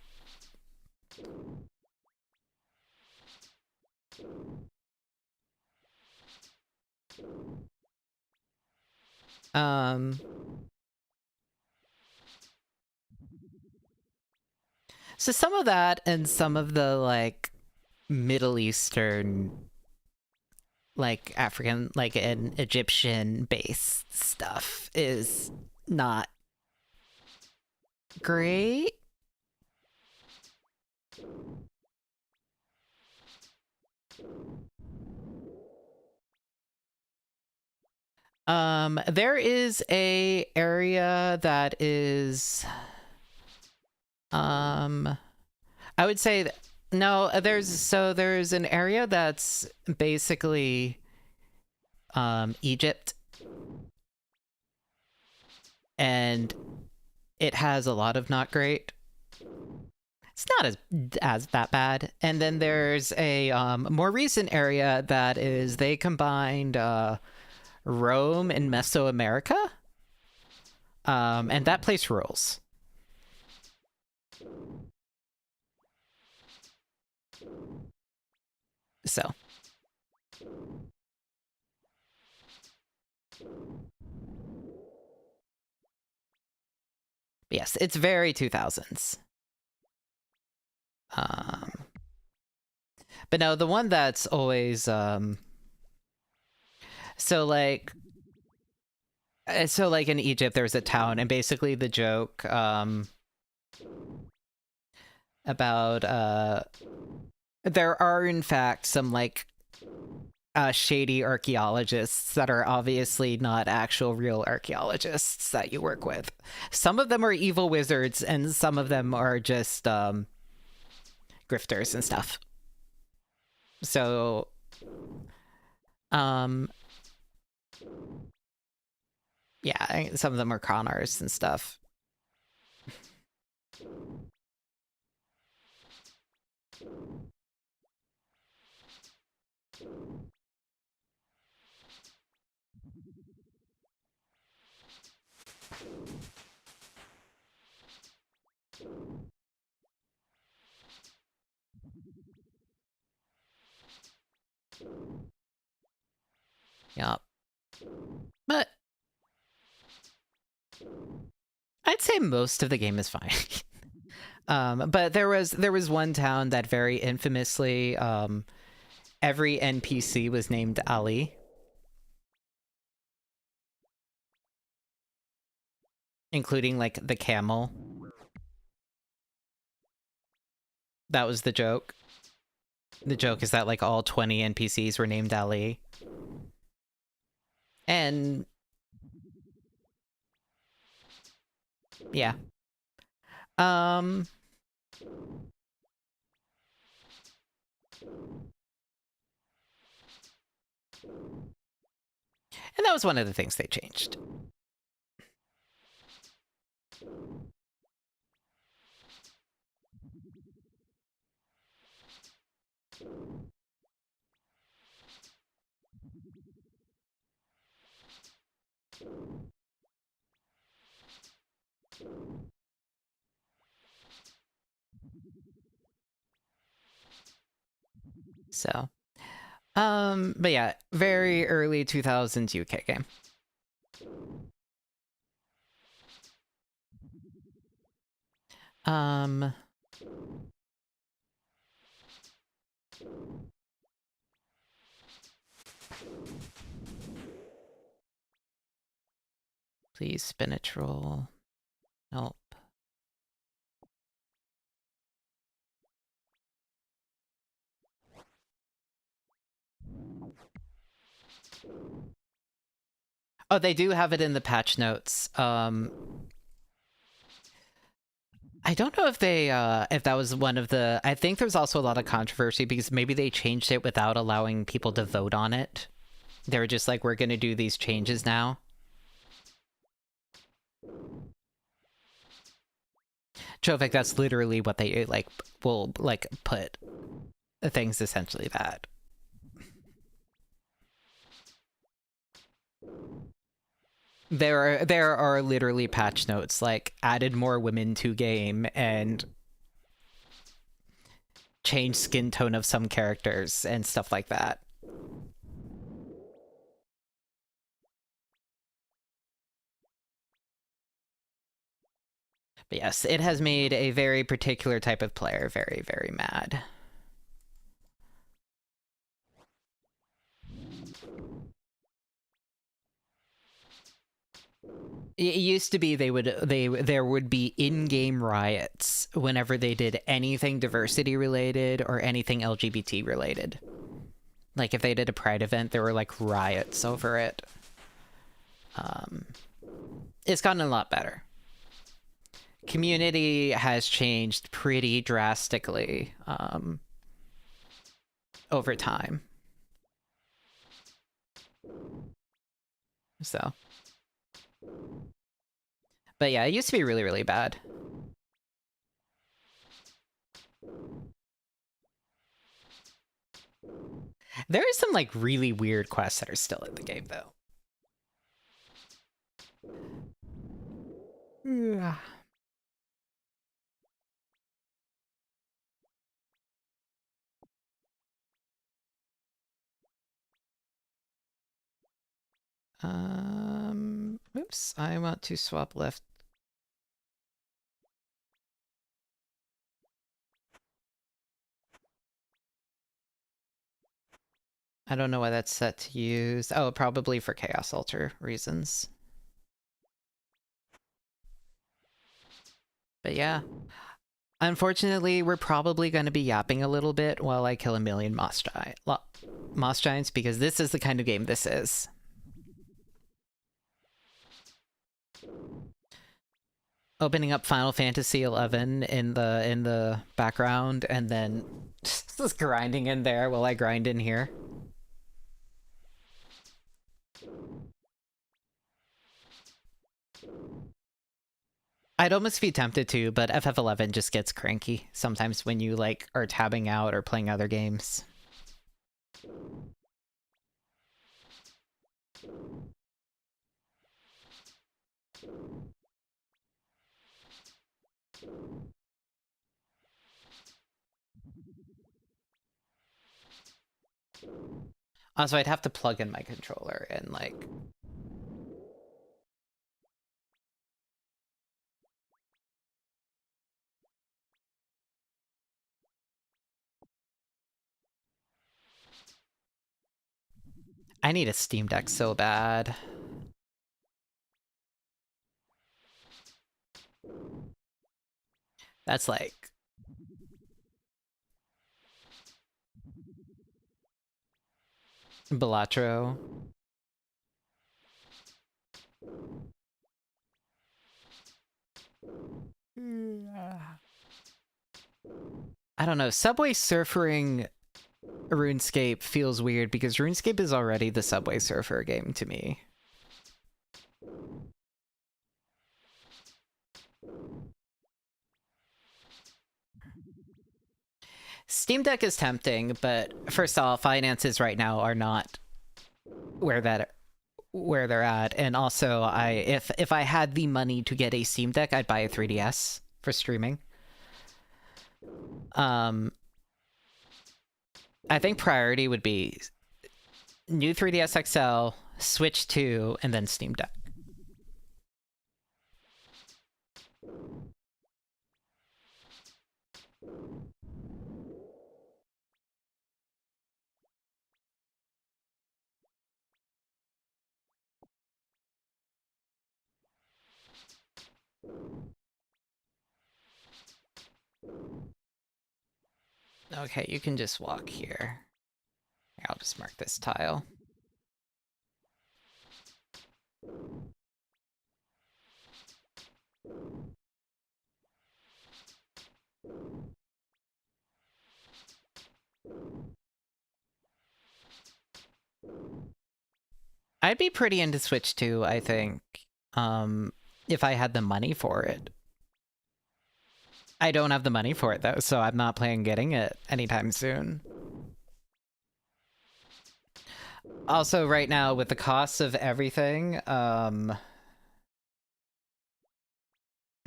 S1: So some of that and some of the like Middle Eastern, like African, like an Egyptian based stuff is not great. There is a area that is, I would say no, there's an area that's basically, Egypt. And it has a lot of not great. It's not as that bad. And then there's a more recent area that is, they combined Rome and Mesoamerica. And that place rules. So. Yes, it's very 2000s. But no, the one that's always so like in Egypt there's a town, and basically the joke about there are in fact some like shady archaeologists that are obviously not actual real archaeologists that you work with. Some of them are evil wizards and some of them are just grifters and stuff. So yeah, some of them are con artists and stuff. Yep. But I'd say most of the game is fine. But there was one town that very infamously, every NPC was named Ali. Including, like, the camel. That was the joke. The joke is that, like, all 20 NPCs were named Ali. And... yeah. And that was one of the things they changed. So, but yeah, very early 2000s UK game. Please spinach roll. Nope. Oh, they do have it in the patch notes. I don't know if they, if that was one of the... I think there's also a lot of controversy because maybe they changed it without allowing people to vote on it. They were just like, we're going to do these changes now. Jovik, that's literally what they, like, will, like, put. The thing's essentially that. There are literally patch notes, like, added more women to game and changed skin tone of some characters and stuff like that. But yes, it has made a very particular type of player very, very mad. It used to be there would be in-game riots whenever they did anything diversity related or anything LGBT related. Like if they did a Pride event, there were like riots over it. It's gotten a lot better. Community has changed pretty drastically over time. So. But yeah, it used to be really, really bad. There are some, like, really weird quests that are still in the game, though. Yeah. Oops, I want to swap left. I don't know why that's set to use. Oh, probably for Chaos Altar reasons. But yeah. Unfortunately, we're probably going to be yapping a little bit while I kill a million Moss Giants, because this is the kind of game this is. Opening up Final Fantasy XI in the background, and then just grinding in there while I grind in here. I'd almost be tempted to, but FF11 just gets cranky sometimes when you like are tabbing out or playing other games. Also, I'd have to plug in my controller and like... I need a Steam Deck so bad. That's like... Balatro. I don't know. Subway Surfering RuneScape feels weird because RuneScape is already the Subway Surfer game to me. Steam Deck is tempting, but first of all, finances right now are not where they're at, and also if I had the money to get a Steam Deck, I'd buy a 3DS for streaming. I think priority would be new 3DS XL, Switch 2, and then Steam Deck. Okay, you can just walk here. I'll just mark this tile. I'd be pretty into Switch 2, I think, if I had the money for it. I don't have the money for it, though, so I'm not planning getting it anytime soon. Also, right now, with the cost of everything, I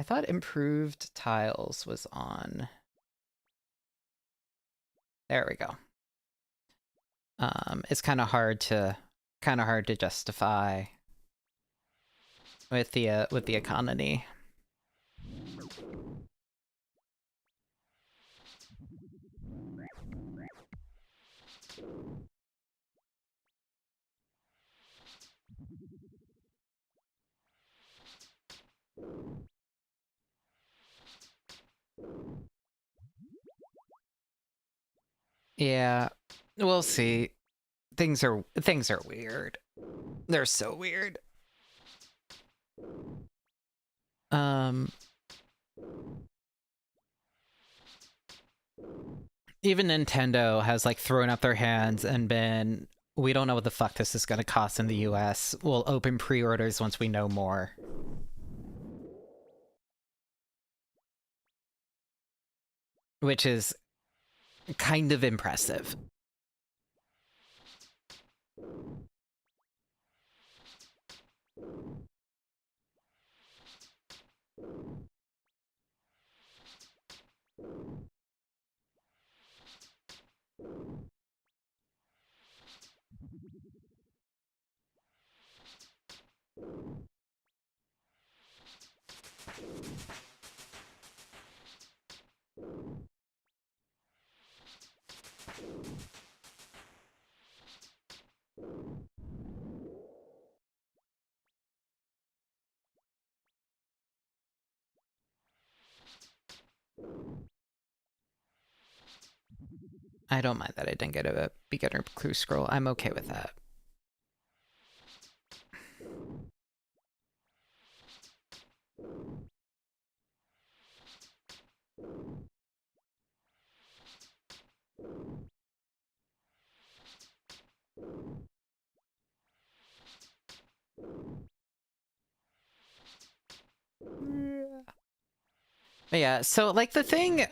S1: thought improved tiles was on. There we go. It's kind of hard to justify with the economy. Yeah, we'll see. Things are weird. They're so weird. Even Nintendo has like thrown up their hands and been, we don't know what the fuck this is going to cost in the US. We'll open pre-orders once we know more. Which is kind of impressive. I don't mind that I didn't get a beginner clue scroll. I'm okay with that. Yeah, so like the thing,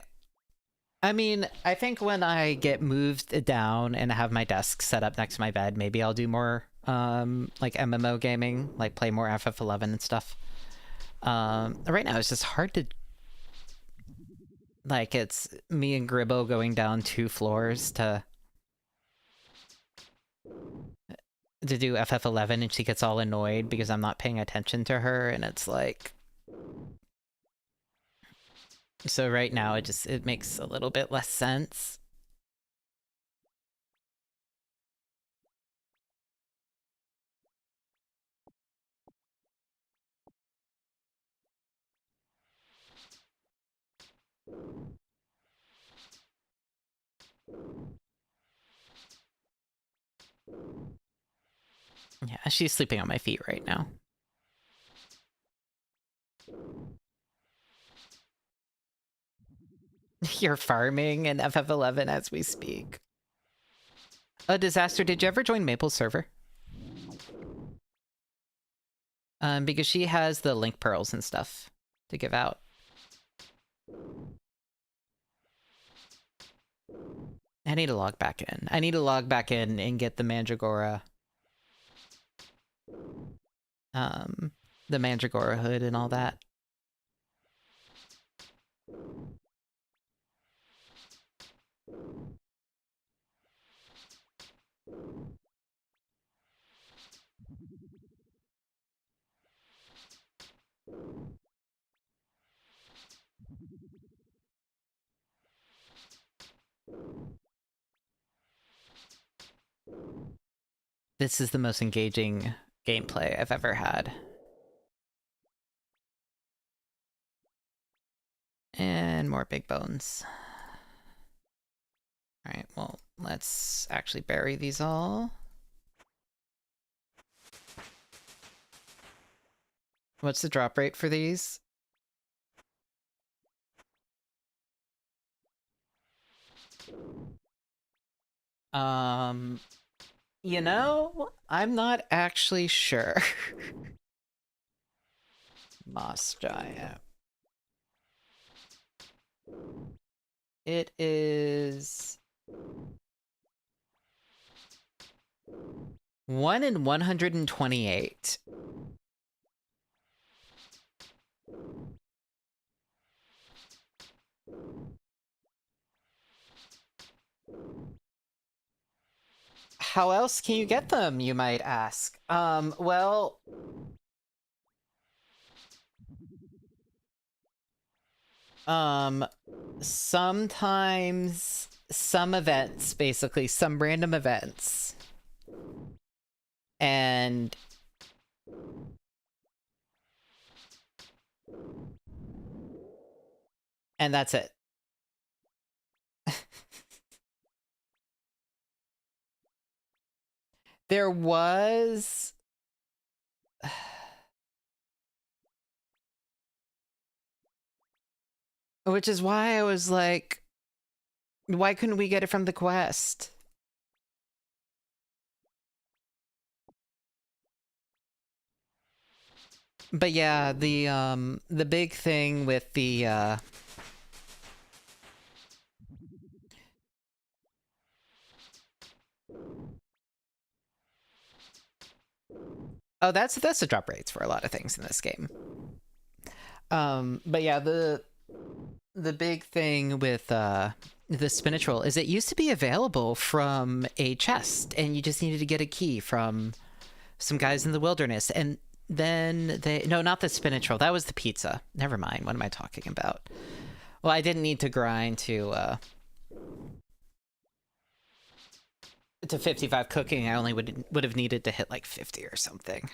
S1: I mean, I think when I get moved down and have my desk set up next to my bed, maybe I'll do more like MMO gaming, like play more FF11 and stuff. Right now it's just hard to, like, it's me and Gribbo going down 2 floors to do FF11, and she gets all annoyed because I'm not paying attention to her, and it's like, so right now it makes a little bit less sense. Yeah, she's sleeping on my feet right now. You're farming in FF11 as we speak. A disaster. Did you ever join Maple's server? Because she has the link pearls and stuff to give out. I need to log back in. I need to log back in and get the Mandragora. The Mandragora hood and all that. This is the most engaging gameplay I've ever had. And more big bones. Alright, well, let's actually bury these all. What's the drop rate for these? You know, I'm not actually sure. Moss Giant. It is 1 in 128. How else can you get them, you might ask? Well, sometimes some events, basically, some random events. And that's it. There was... Which is why I was like, why couldn't we get it from the quest? But yeah, the big thing with the oh, that's the drop rates for a lot of things in this game. But yeah, the big thing with the spinach roll is it used to be available from a chest, and you just needed to get a key from some guys in the wilderness, and then no, not the spinach roll, that was the pizza. Never mind, what am I talking about? Well, I didn't need to grind to 55 cooking. I only would have needed to hit like 50 or something.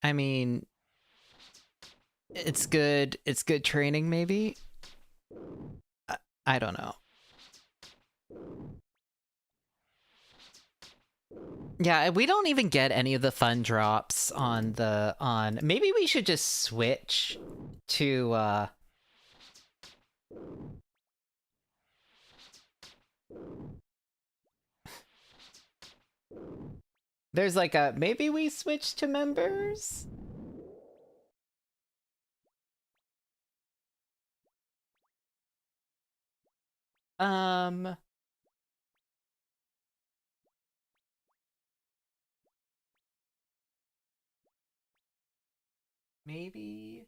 S1: I mean, it's good training, maybe. I don't know. Yeah, we don't even get any of the fun drops on the maybe we should just switch to there's like a maybe we switch to members? Maybe.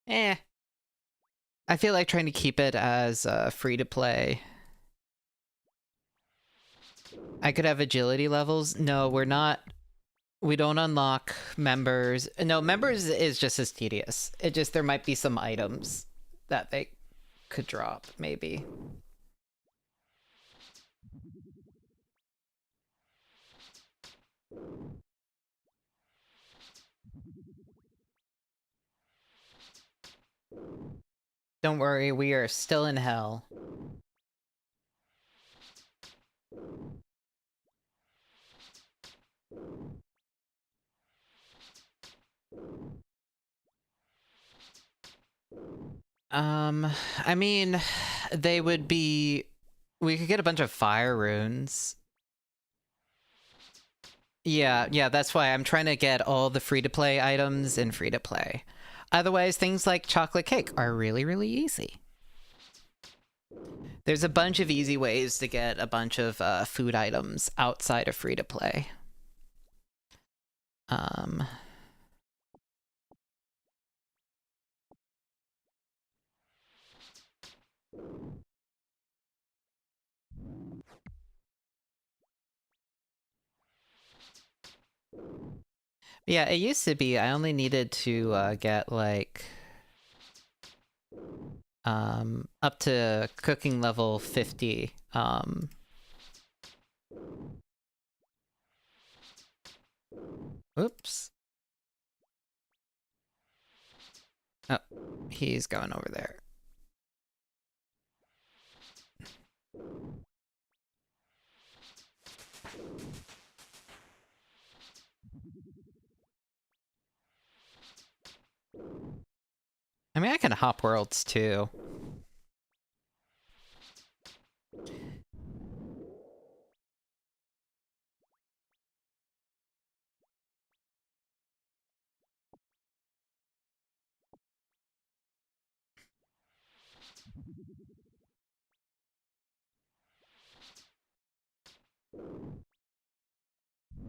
S1: Eh. I feel like trying to keep it as free to play. I could have agility levels. No, we're not. We don't unlock members. No, members is just as tedious. It just, there might be some items that they could drop, maybe. Don't worry, we are still in hell. I mean, they would be... We could get a bunch of fire runes. Yeah, that's why I'm trying to get all the free-to-play items in free-to-play. Otherwise, things like chocolate cake are really, really easy. There's a bunch of easy ways to get a bunch of food items outside of free-to-play. Yeah, it used to be I only needed to get like up to cooking level 50. Oops. Oh, he's going over there. I mean, I can hop worlds too.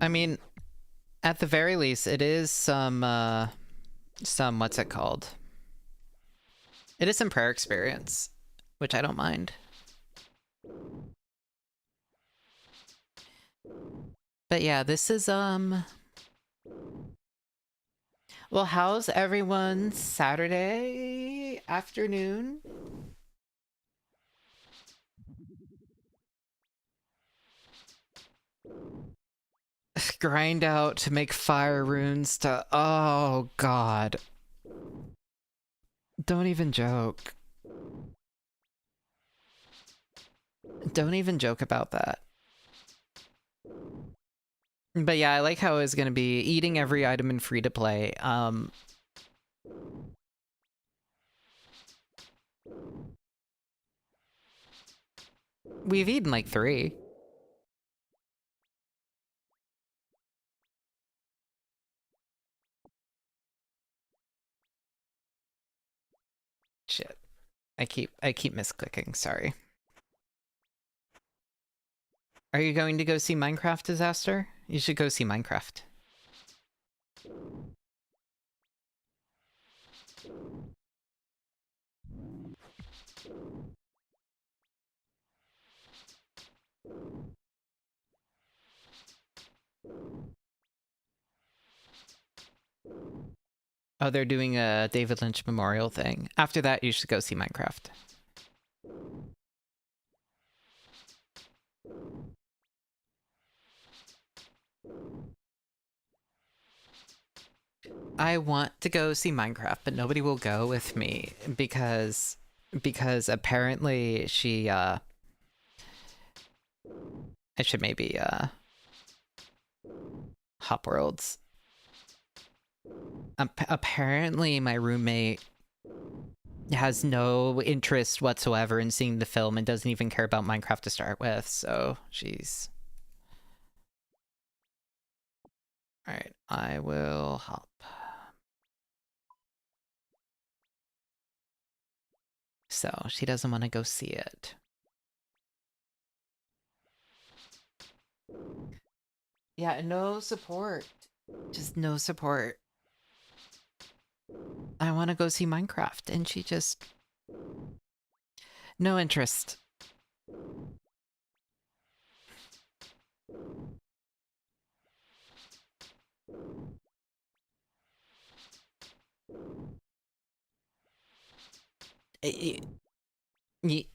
S1: I mean, at the very least, it is some what's it called? It is some prayer experience, which I don't mind. But yeah, this is well, how's everyone's Saturday afternoon? Grind out to make fire runes to... Oh, God. Don't even joke. Don't even joke about that. But yeah, I like how it's going to be eating every item in free-to-play. We've eaten like 3. Shit. I keep misclicking, sorry. Are you going to go see Minecraft Disaster? You should go see Minecraft. Oh, they're doing a David Lynch memorial thing. After that, you should go see Minecraft. I want to go see Minecraft, but nobody will go with me because apparently she I should maybe hop worlds. Apparently my roommate has no interest whatsoever in seeing the film and doesn't even care about Minecraft to start with, so she's... Alright, I will hop. So, she doesn't want to go see it. Yeah, no support. Just no support. I want to go see Minecraft, and she just... No interest.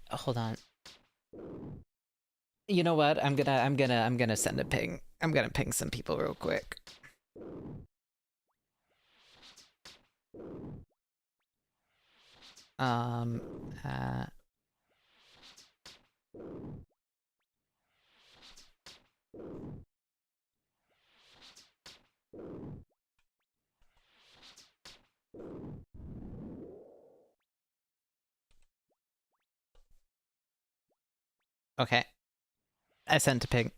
S1: Hold on. You know what? I'm gonna send a ping. I'm gonna ping some people real quick. Um, okay. I sent a ping.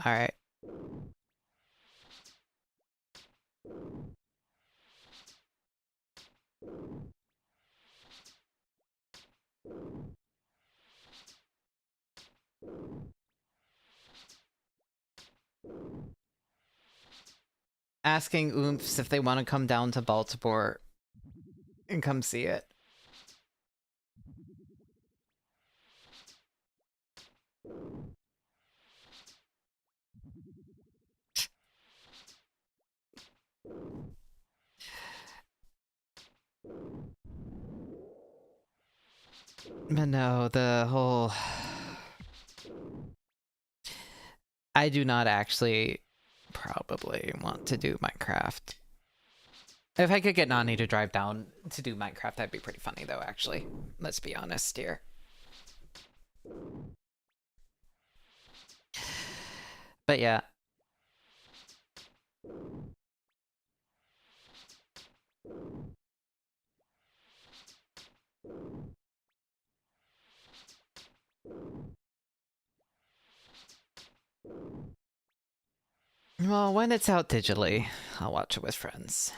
S1: Alright. Asking oomphs if they want to come down to Baltimore and come see it. But no, the whole... I do not actually probably want to do Minecraft. If I could get Nani to drive down to do Minecraft, that'd be pretty funny though, actually. Let's be honest here. But yeah. Well, when it's out digitally, I'll watch it with friends.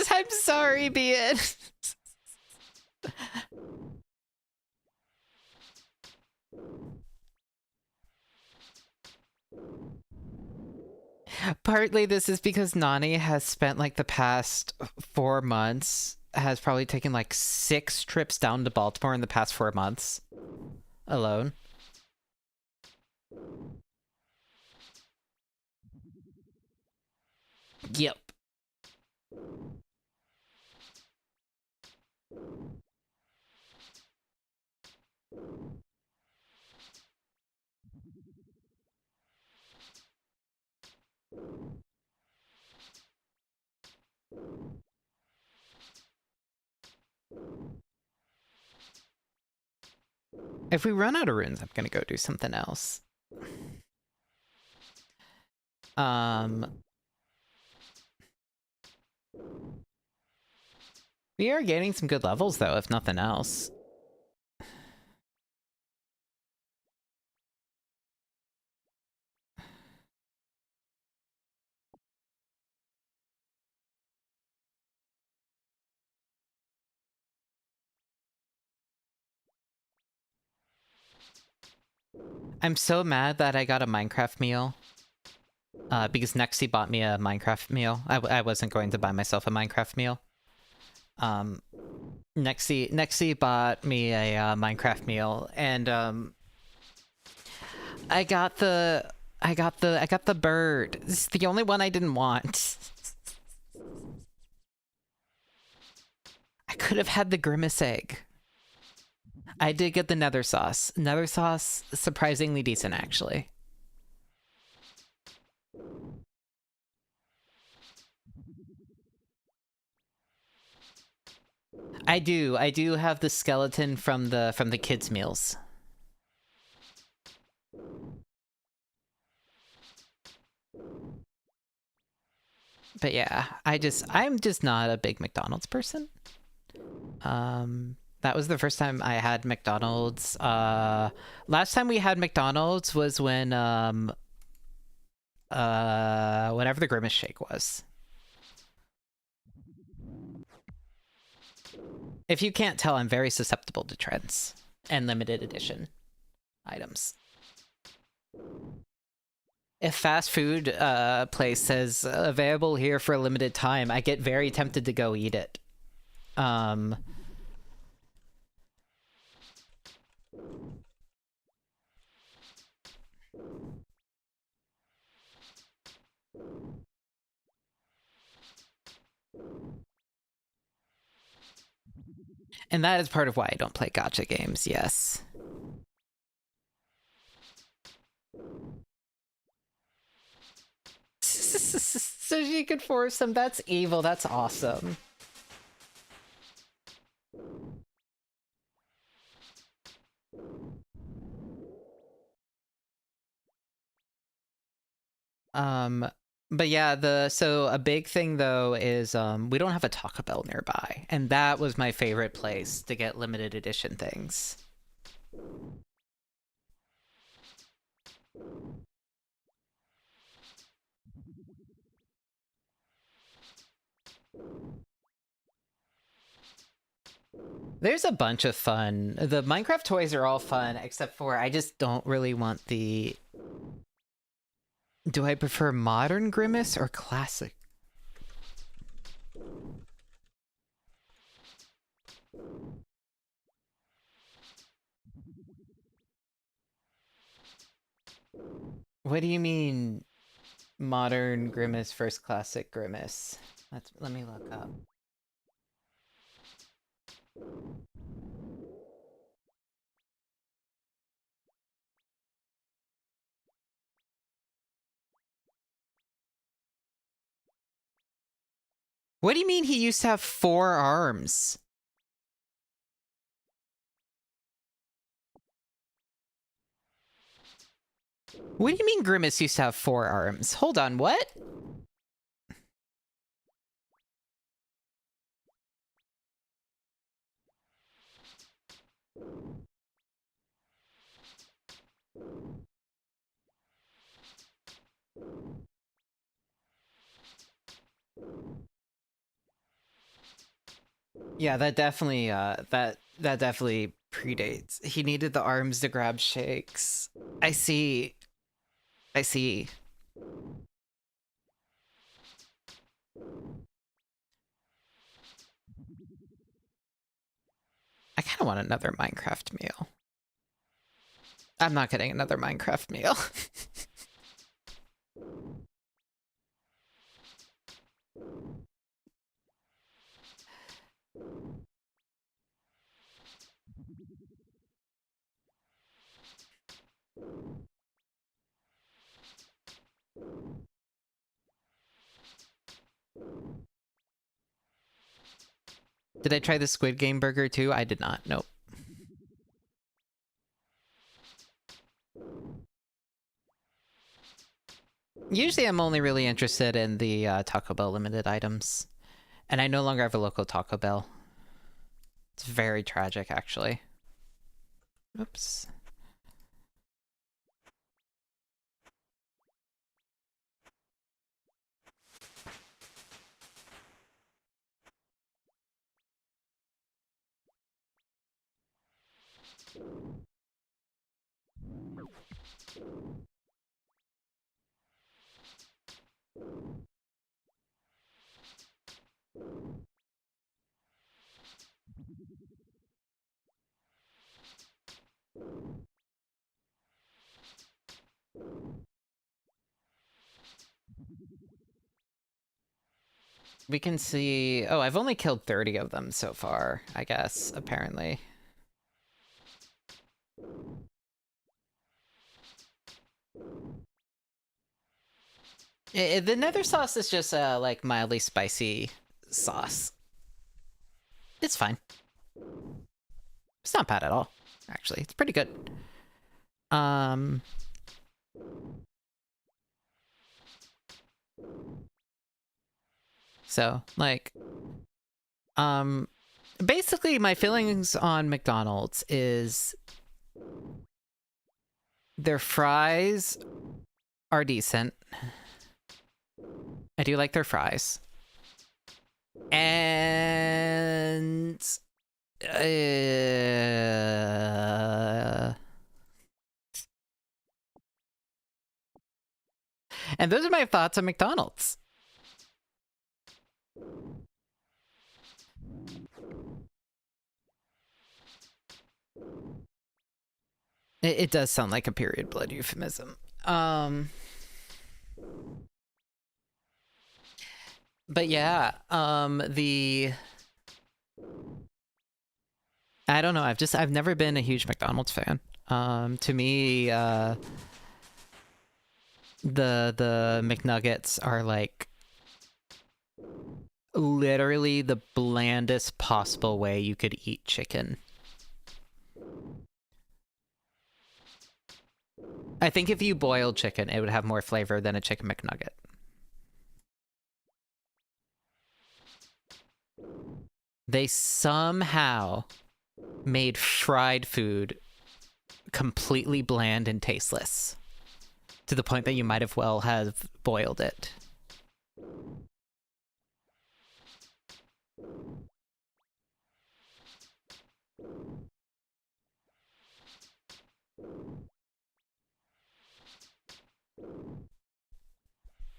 S1: I'm sorry, Bean. Partly this is because Nani has spent like the past 4 months, has probably taken like 6 trips down to Baltimore in the past 4 months alone. Yep. If we run out of runes, I'm gonna go do something else. We are gaining some good levels though, if nothing else. I'm so mad that I got a Minecraft meal. Because Nexy bought me a Minecraft meal. I wasn't going to buy myself a Minecraft meal. Nexy bought me a Minecraft meal, and I got the bird. This is the only one I didn't want. I could have had the Grimace egg. I did get the nether sauce. Nether sauce, surprisingly decent, actually. I do have the skeleton from the kids' meals. But yeah, I'm just not a big McDonald's person. That was the first time I had McDonald's. Last time we had McDonald's was when whenever the Grimace shake was. If you can't tell, I'm very susceptible to trends and limited edition items. If fast food place says available here for a limited time, I get very tempted to go eat it. And that is part of why I don't play gacha games, yes. So she could force him. That's evil. That's awesome. But yeah, so a big thing though is we don't have a Taco Bell nearby, and that was my favorite place to get limited edition things. There's a bunch of fun. The Minecraft toys are all fun, except for I just don't really want the... Do I prefer modern Grimace or classic? What do you mean modern Grimace versus classic Grimace? Let me look up. What do you mean he used to have 4 arms? What do you mean Grimace used to have 4 arms? Hold on, what? Yeah, that definitely that definitely predates. He needed the arms to grab shakes. I see. I see. I kind of want another Minecraft meal. I'm not getting another Minecraft meal. Did I try the Squid Game burger too? I did not. Nope. Usually I'm only really interested in the Taco Bell limited items. And I no longer have a local Taco Bell. It's very tragic, actually. Oops. We can see... Oh, I've only killed 30 of them so far, I guess, apparently. The nether sauce is just like mildly spicy sauce. It's fine. It's not bad at all, actually. It's pretty good. So, like, basically my feelings on McDonald's is their fries are decent. I do like their fries. And and those are my thoughts on McDonald's. It does sound like a period blood euphemism. But yeah, I don't know. I've never been a huge McDonald's fan. To me, the McNuggets are like literally the blandest possible way you could eat chicken. I think if you boiled chicken, it would have more flavor than a chicken McNugget. They somehow made fried food completely bland and tasteless, to the point that you might have well have boiled it.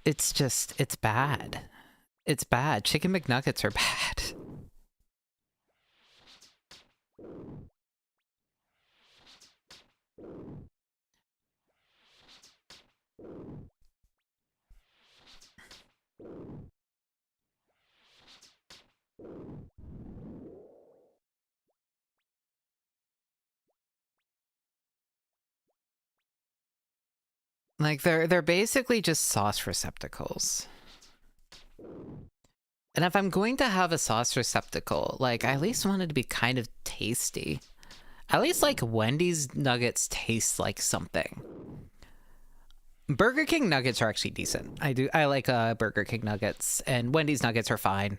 S1: It's just, it's bad. It's bad. Chicken McNuggets are bad. Like, they're basically just sauce receptacles. And if I'm going to have a sauce receptacle, like, I at least want it to be kind of tasty. At least, like, Wendy's nuggets taste like something. Burger King nuggets are actually decent. I like Burger King nuggets, and Wendy's nuggets are fine.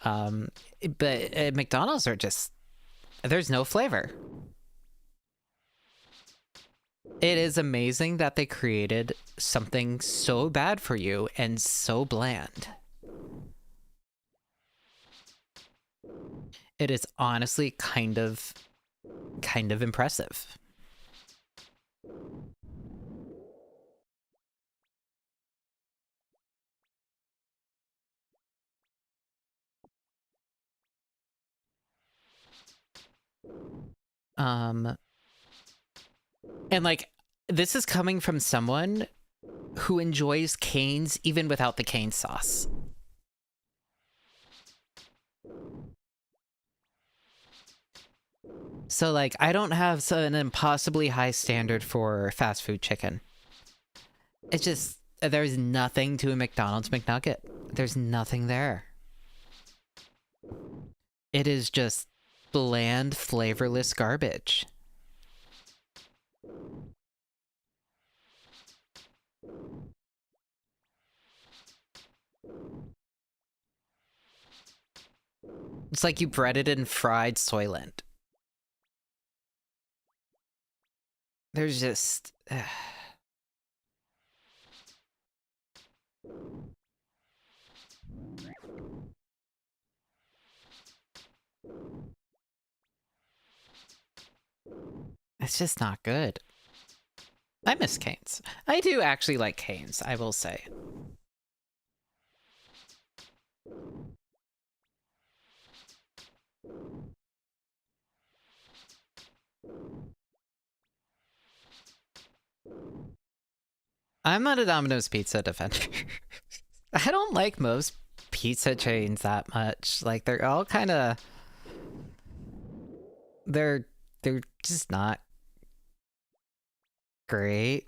S1: But McDonald's are just... There's no flavor. It is amazing that they created something so bad for you and so bland. It is honestly kind of impressive. And like, this is coming from someone who enjoys Cane's even without the cane sauce. So like, I don't have an impossibly high standard for fast food chicken. It's just, there's nothing to a McDonald's McNugget. There's nothing there. It is just bland, flavorless garbage. It's like you breaded and fried Soylent. There's just... It's just not good. I miss Cane's. I do actually like Cane's, I will say. I'm not a Domino's pizza defender. I don't like most pizza chains that much. Like, they're all kind of... They're just not great.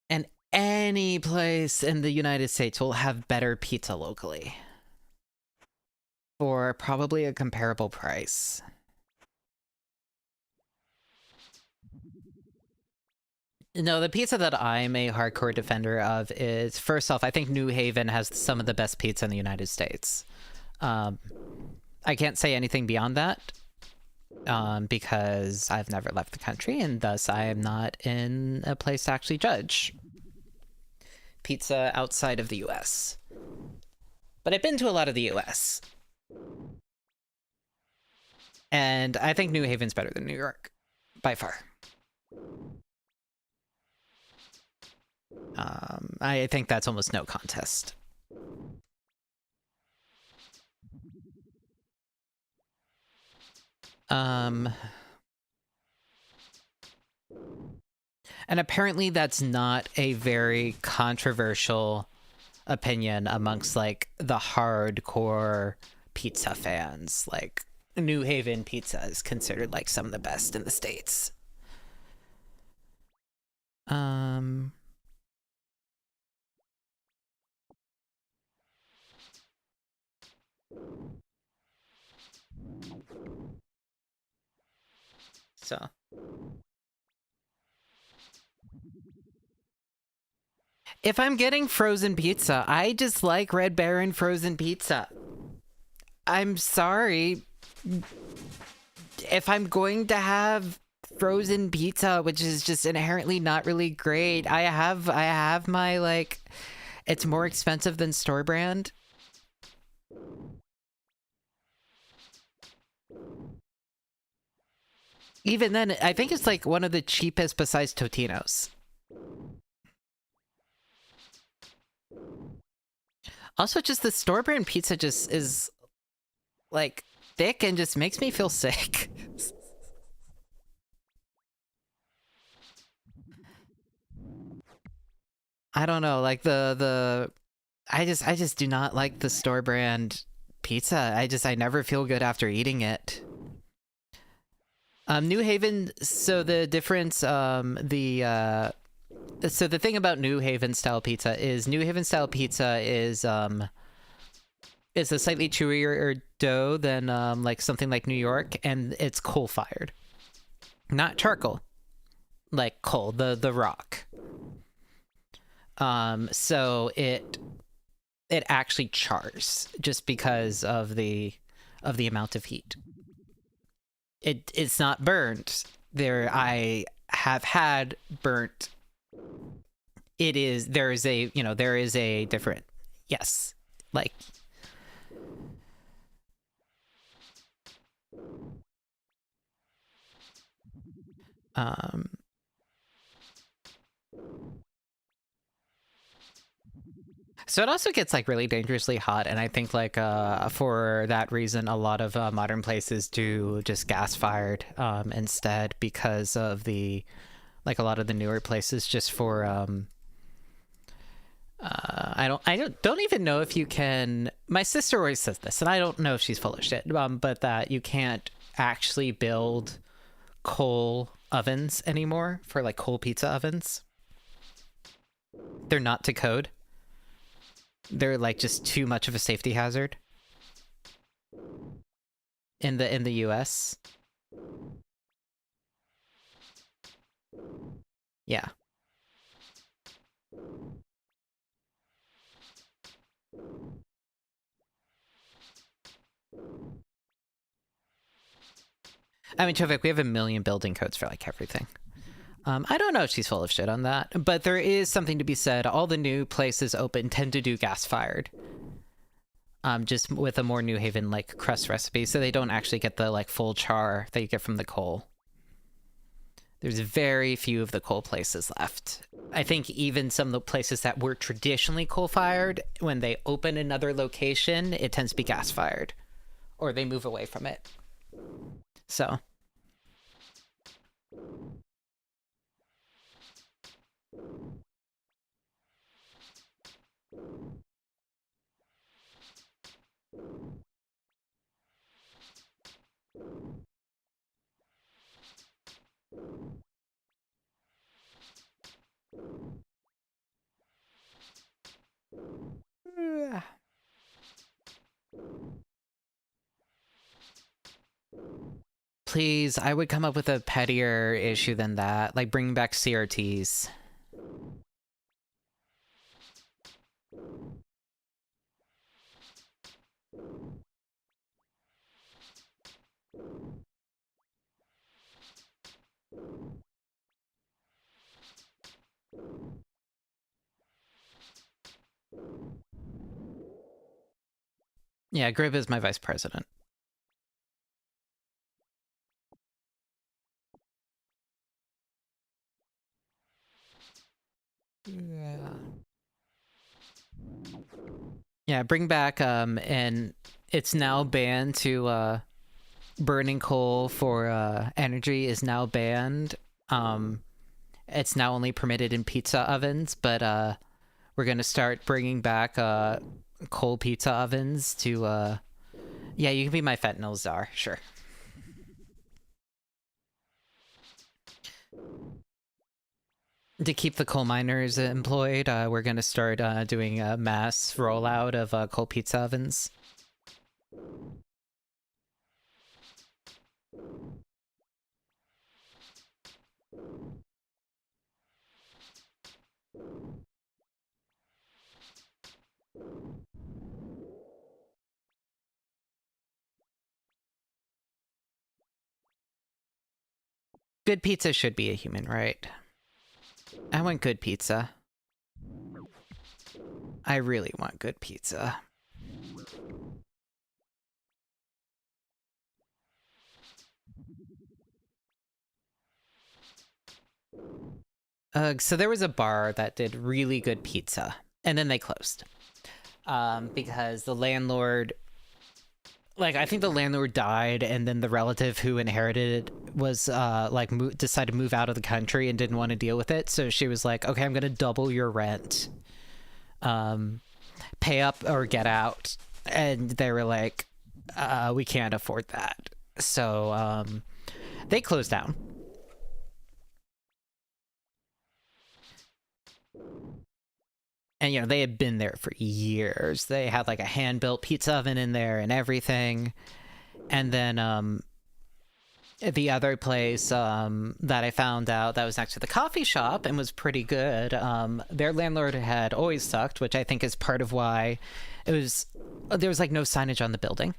S1: And any place in the United States will have better pizza locally. For probably a comparable price. No, the pizza that I'm a hardcore defender of is, first off, I think New Haven has some of the best pizza in the United States. I can't say anything beyond that, because I've never left the country, and thus I am not in a place to actually judge pizza outside of the US. But I've been to a lot of the US. And I think New Haven's better than New York, by far. I think that's almost no contest. And apparently that's not a very controversial opinion amongst, like, the hardcore pizza fans. Like, New Haven pizza is considered, like, some of the best in the States. So... If I'm getting frozen pizza, I just like Red Baron frozen pizza. I'm sorry. If I'm going to have frozen pizza, which is just inherently not really great, I have my, like, it's more expensive than store brand. Even then, I think it's like one of the cheapest besides Totino's. Also, just the store brand pizza just is, like, thick and just makes me feel sick. I don't know, like, I just do not like the store brand pizza. I never feel good after eating it. New Haven, so the difference, so the thing about New Haven style pizza is New Haven style pizza is a slightly chewier dough than like something like New York, and it's coal fired, not charcoal, like coal, the rock. So it actually chars just because of the amount of heat. It's not burnt. I have had burnt. There is a different, yes, like, so it also gets, like, really dangerously hot, and I think, like, for that reason, a lot of modern places do just gas-fired instead, because of the, like, a lot of the newer places just for I don't even know if you can. My sister always says this, and I don't know if she's full of shit, but that you can't actually build coal ovens anymore for, like, coal pizza ovens. They're not to code. They're, like, just too much of a safety hazard in the US. Yeah. I mean, Chovik, we have a million building codes for, like, everything. I don't know if she's full of shit on that, but there is something to be said. All the new places open tend to do gas-fired. Just with a more New Haven, like, crust recipe, so they don't actually get the, like, full char that you get from the coal. There's very few of the coal places left. I think even some of the places that were traditionally coal-fired, when they open another location, it tends to be gas-fired. Or they move away from it. So. Please, I would come up with a pettier issue than that, like bringing back CRTs. Yeah, Grib is my vice president. Yeah, bring back, and it's now banned to, burning coal for, energy is now banned. It's now only permitted in pizza ovens, but, we're gonna start bringing back, coal pizza ovens to, yeah, you can be my fentanyl czar, sure. To keep the coal miners employed, we're going to start doing a mass rollout of coal pizza ovens. Good pizza should be a human right. I want good pizza. I really want good pizza. So there was a bar that did really good pizza, and then they closed. Because the landlord... Like, I think the landlord died, and then the relative who inherited it was, decided to move out of the country and didn't want to deal with it. So she was like, okay, I'm going to double your rent. Pay up or get out. And they were like, we can't afford that. So, they closed down. And, you know, they had been there for years. They had, like, a hand-built pizza oven in there and everything. And then, the other place that I found out that was next to the coffee shop and was pretty good, their landlord had always sucked, which I think is part of why there was, like, no signage on the building.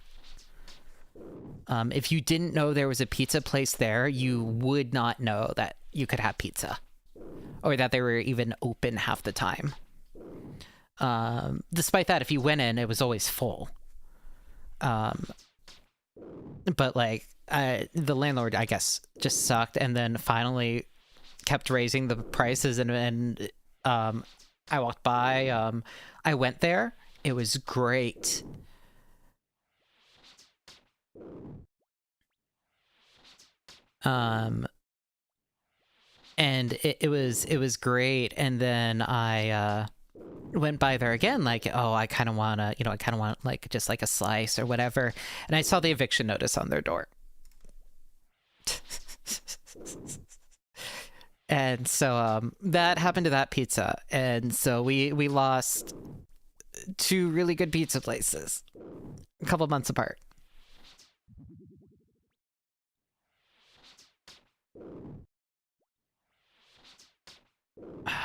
S1: If you didn't know there was a pizza place there, you would not know that you could have pizza. Or that they were even open half the time. Despite that, if you went in, it was always full. But, like, the landlord, I guess, just sucked, and then finally kept raising the prices, and I walked by, I went there, it was great. And it was great, and then I, went by there again, like, oh, I kind of want to, I kind of want, like, just like a slice or whatever. And I saw the eviction notice on their door. And so that happened to that pizza. And so we lost 2 really good pizza places a couple months apart.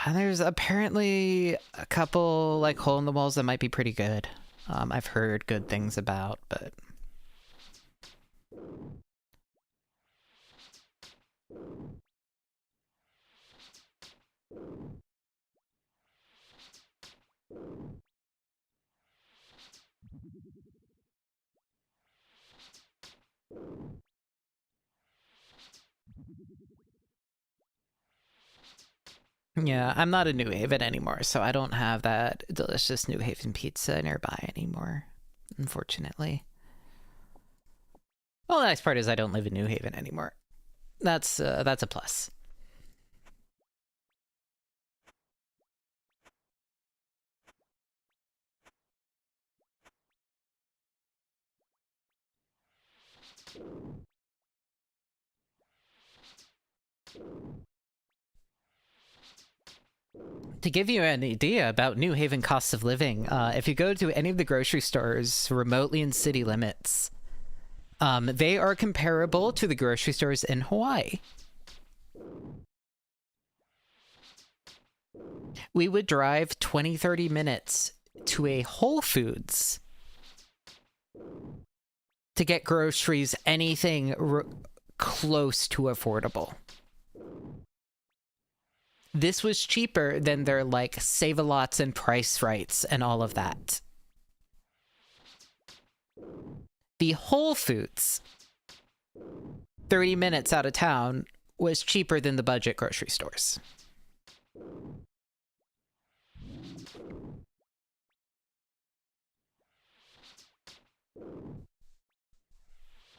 S1: There's apparently a couple, like, hole in the walls that might be pretty good. I've heard good things about, but... Yeah, I'm not in New Haven anymore, so I don't have that delicious New Haven pizza nearby anymore, unfortunately. Well, the nice part is I don't live in New Haven anymore. That's a plus. To give you an idea about New Haven costs of living, if you go to any of the grocery stores remotely in city limits, they are comparable to the grocery stores in Hawaii. We would drive 20, 30 minutes to a Whole Foods to get groceries, anything close to affordable. This was cheaper than their, like, Save-A-Lots and Price Rights and all of that. The Whole Foods, 30 minutes out of town, was cheaper than the budget grocery stores.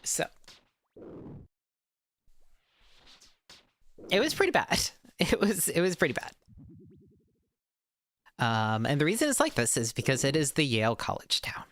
S1: So it was pretty bad. It was pretty bad. And the reason it's like this is because it is the Yale College town.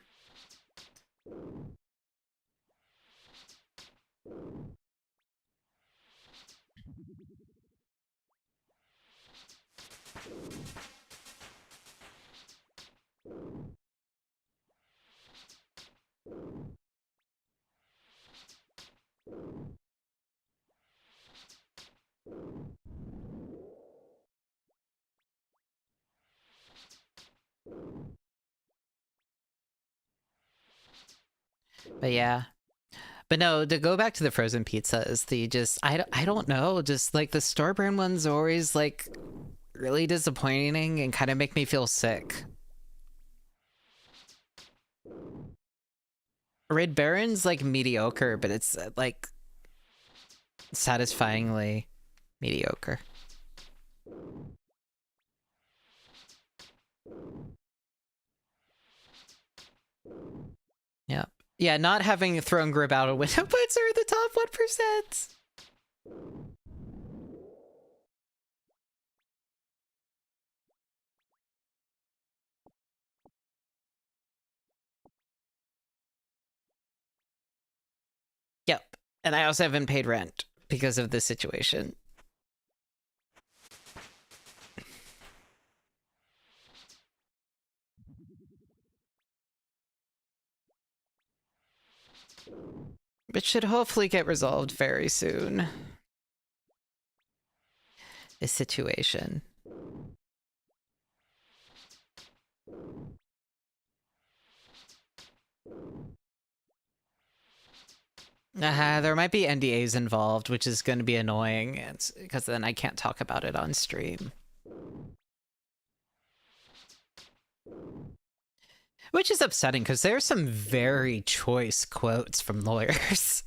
S1: But yeah. But no, to go back to the frozen pizzas, I don't know, just like the store brand ones are always like really disappointing and kind of make me feel sick. Red Baron's like mediocre, but it's like satisfyingly mediocre. Yeah. Yeah, not having thrown Grib out a window puts her in the top 1%. Yep. And I also haven't paid rent because of this situation. Which should hopefully get resolved very soon. This situation. There might be NDAs involved, which is going to be annoying, because then I can't talk about it on stream. Which is upsetting, because there's some very choice quotes from lawyers.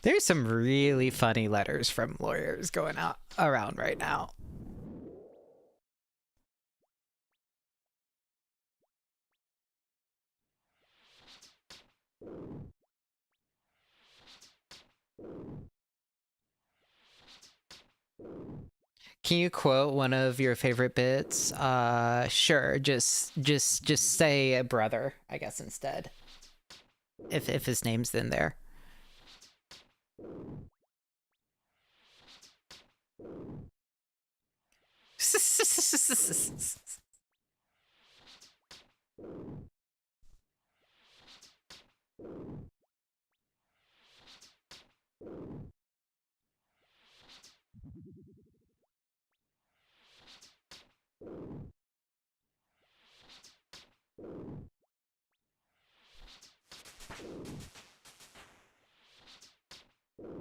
S1: There's some really funny letters from lawyers going out around right now. Can you quote one of your favorite bits? Sure. Just say a brother, I guess, instead. If his name's in there.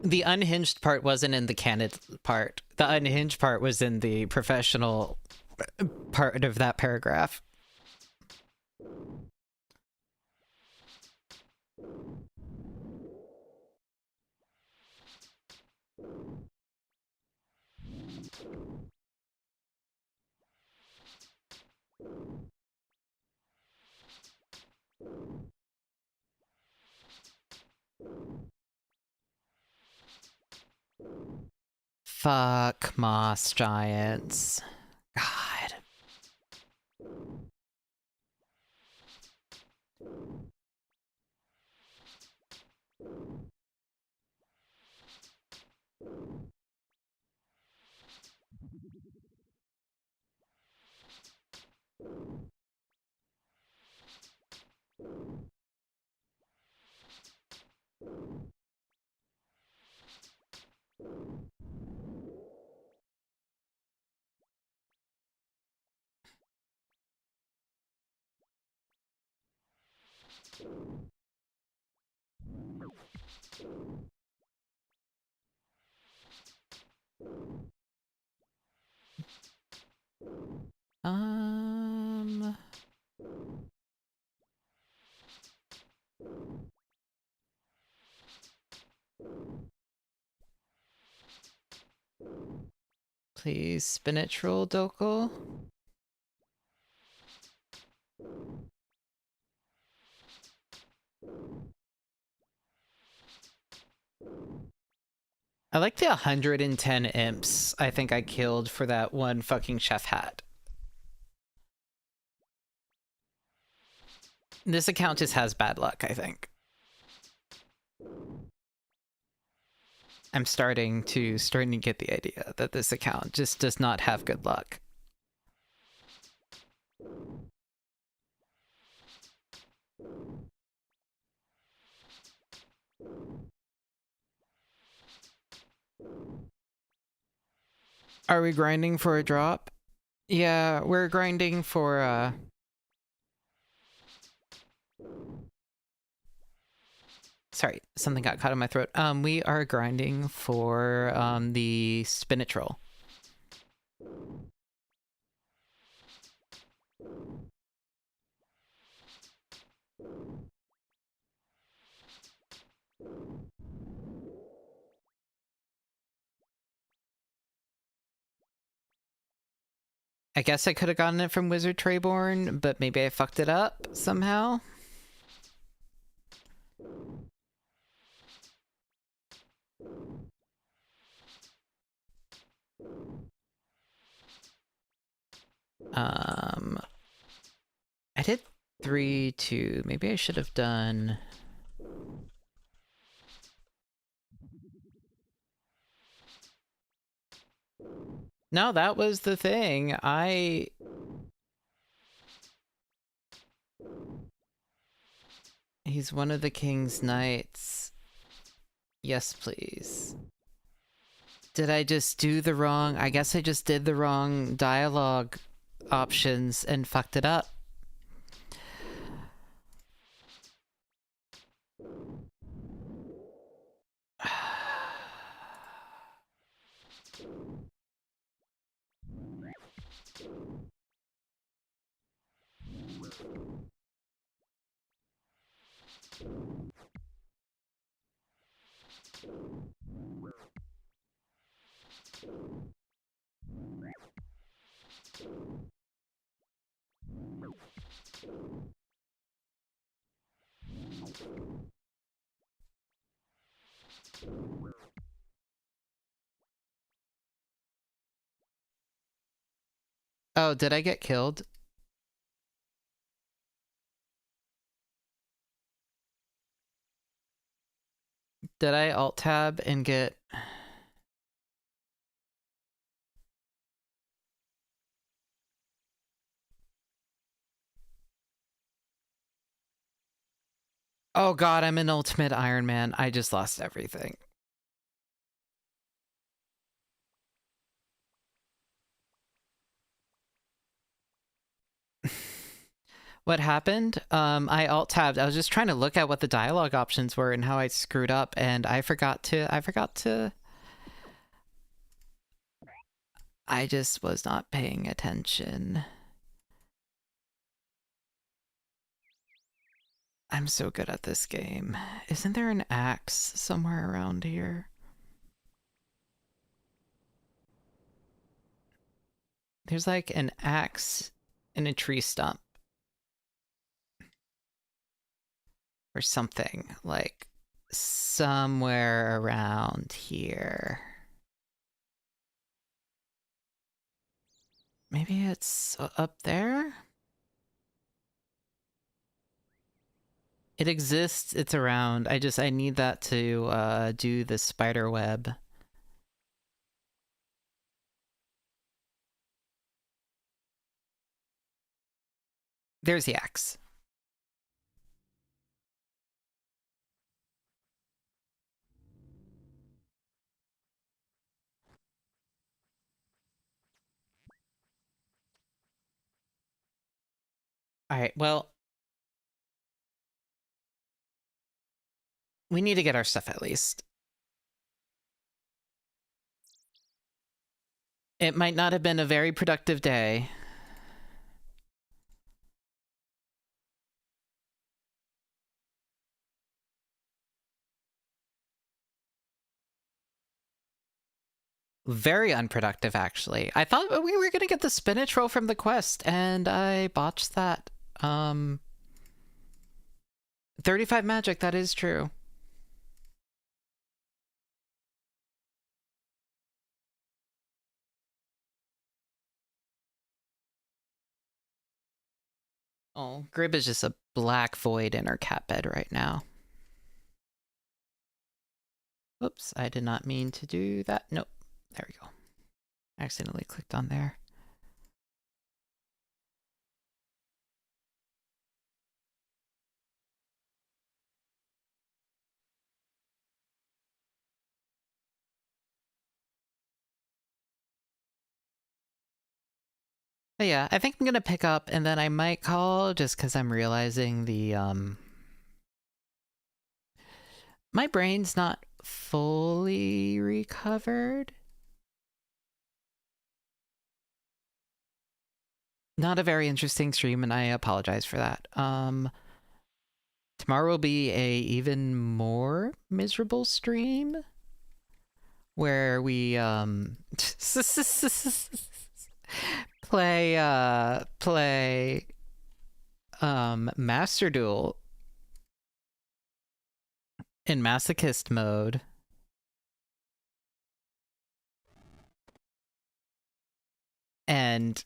S1: The unhinged part wasn't in the candid part. The unhinged part was in the professional part of that paragraph. Fuck moss giants. God. Please, spinach roll, Dokul. I like the 110 imps I think I killed for that one fucking chef hat. This account just has bad luck, I think. I'm starting to get the idea that this account just does not have good luck. Are we grinding for a drop? Yeah, we're grinding for sorry, something got caught in my throat. We are grinding for the spinach roll. I guess I could have gotten it from Wizard Trayborn, but maybe I fucked it up somehow. I did 3, 2. Maybe I should have done... No, that was the thing. He's one of the king's knights. Yes, please. Did I just do the wrong... I guess I just did the wrong dialogue options and fucked it up. Oh, did I get killed? Did I alt-tab and get... Oh god, I'm an ultimate Ironman. I just lost everything. What happened? I alt-tabbed. I was just trying to look at what the dialogue options were and how I screwed up, and I forgot to... I just was not paying attention. I'm so good at this game. Isn't there an axe somewhere around here? There's like an axe in a tree stump. Or something, like somewhere around here. Maybe it's up there? It exists, it's around. I need that to do the spider web. There's the axe. Alright, well, we need to get our stuff at least. It might not have been a very productive day. Very unproductive, actually. I thought we were gonna get the spinach roll from the quest, and I botched that. 35 magic, that is true. Oh, Grib is just a black void in her cat bed right now. Oops, I did not mean to do that. Nope. There we go. Accidentally clicked on there. But yeah, I think I'm gonna pick up and then I might call just because I'm realizing the my brain's not fully recovered. Not a very interesting stream, and I apologize for that. Tomorrow will be a even more miserable stream where we play Master Duel in masochist mode. And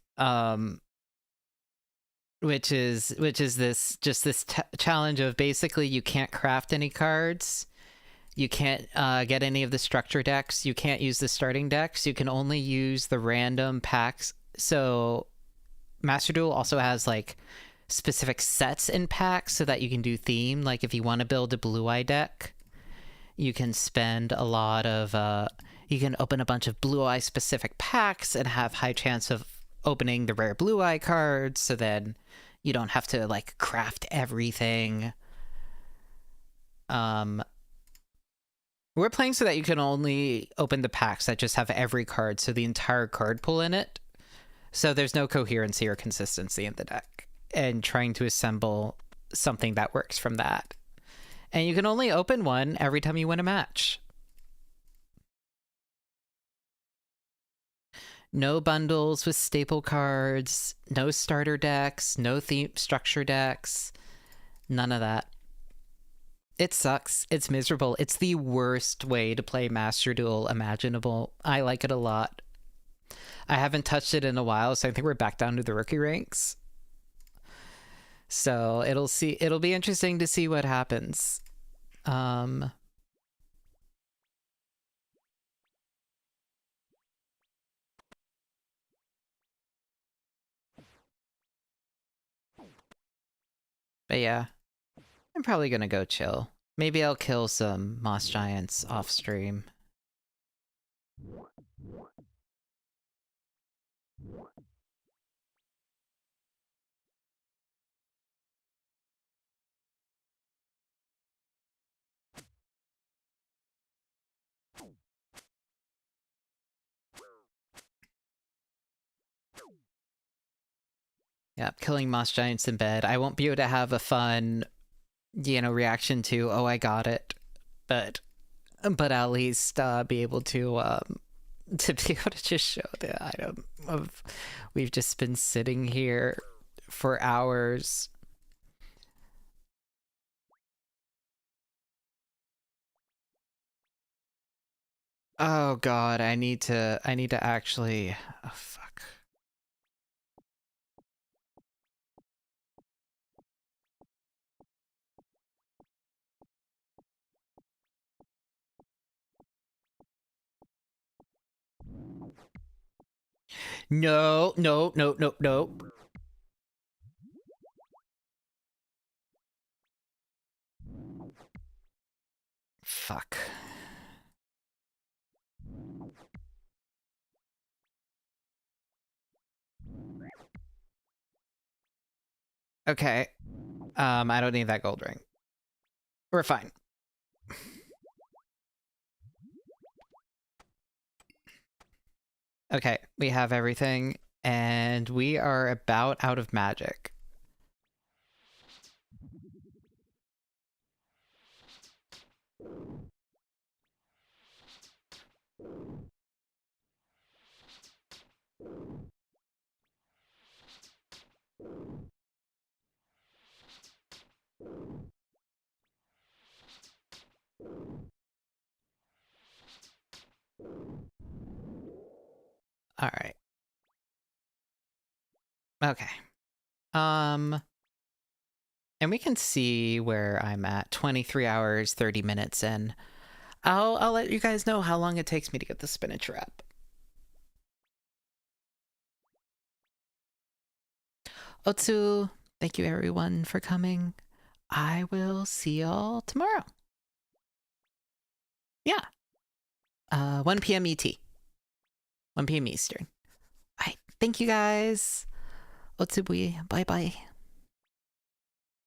S1: which is this challenge of basically you can't craft any cards, you can't get any of the structure decks, you can't use the starting decks, you can only use the random packs. So Master Duel also has like specific sets in packs so that you can do theme. Like if you want to build a blue eye deck, you can spend a lot of you can open a bunch of blue eye specific packs and have high chance of opening the rare blue eye cards, so then you don't have to like craft everything. We're playing so that you can only open the packs that just have every card, so the entire card pool in it. So there's no coherency or consistency in the deck, and trying to assemble something that works from that. And you can only open one every time you win a match. No bundles with staple cards, no starter decks, no theme structure decks, none of that. It sucks. It's miserable. It's the worst way to play Master Duel imaginable. I like it a lot. I haven't touched it in a while, so I think we're back down to the rookie ranks. So it'll be interesting to see what happens. But yeah, I'm probably gonna go chill. Maybe I'll kill some moss giants off stream. Yeah, killing moss giants in bed. I won't be able to have a fun, reaction to, oh, I got it. But I'll at least be able to be able to just show the item of we've just been sitting here for hours. Oh god, I need to actually, oh fuck. No, no, no, no, no. Fuck. Okay. I don't need that gold ring. We're fine. Okay, we have everything, and we are about out of magic. All right. Okay. And we can see where I'm at. 23 hours, 30 minutes in. I'll let you guys know how long it takes me to get the spinach wrap. Otsu, thank you everyone for coming. I will see y'all tomorrow. Yeah. 1 p.m. ET. 1 p.m. Eastern. All right. Thank you guys. Otsubui. Bye-bye.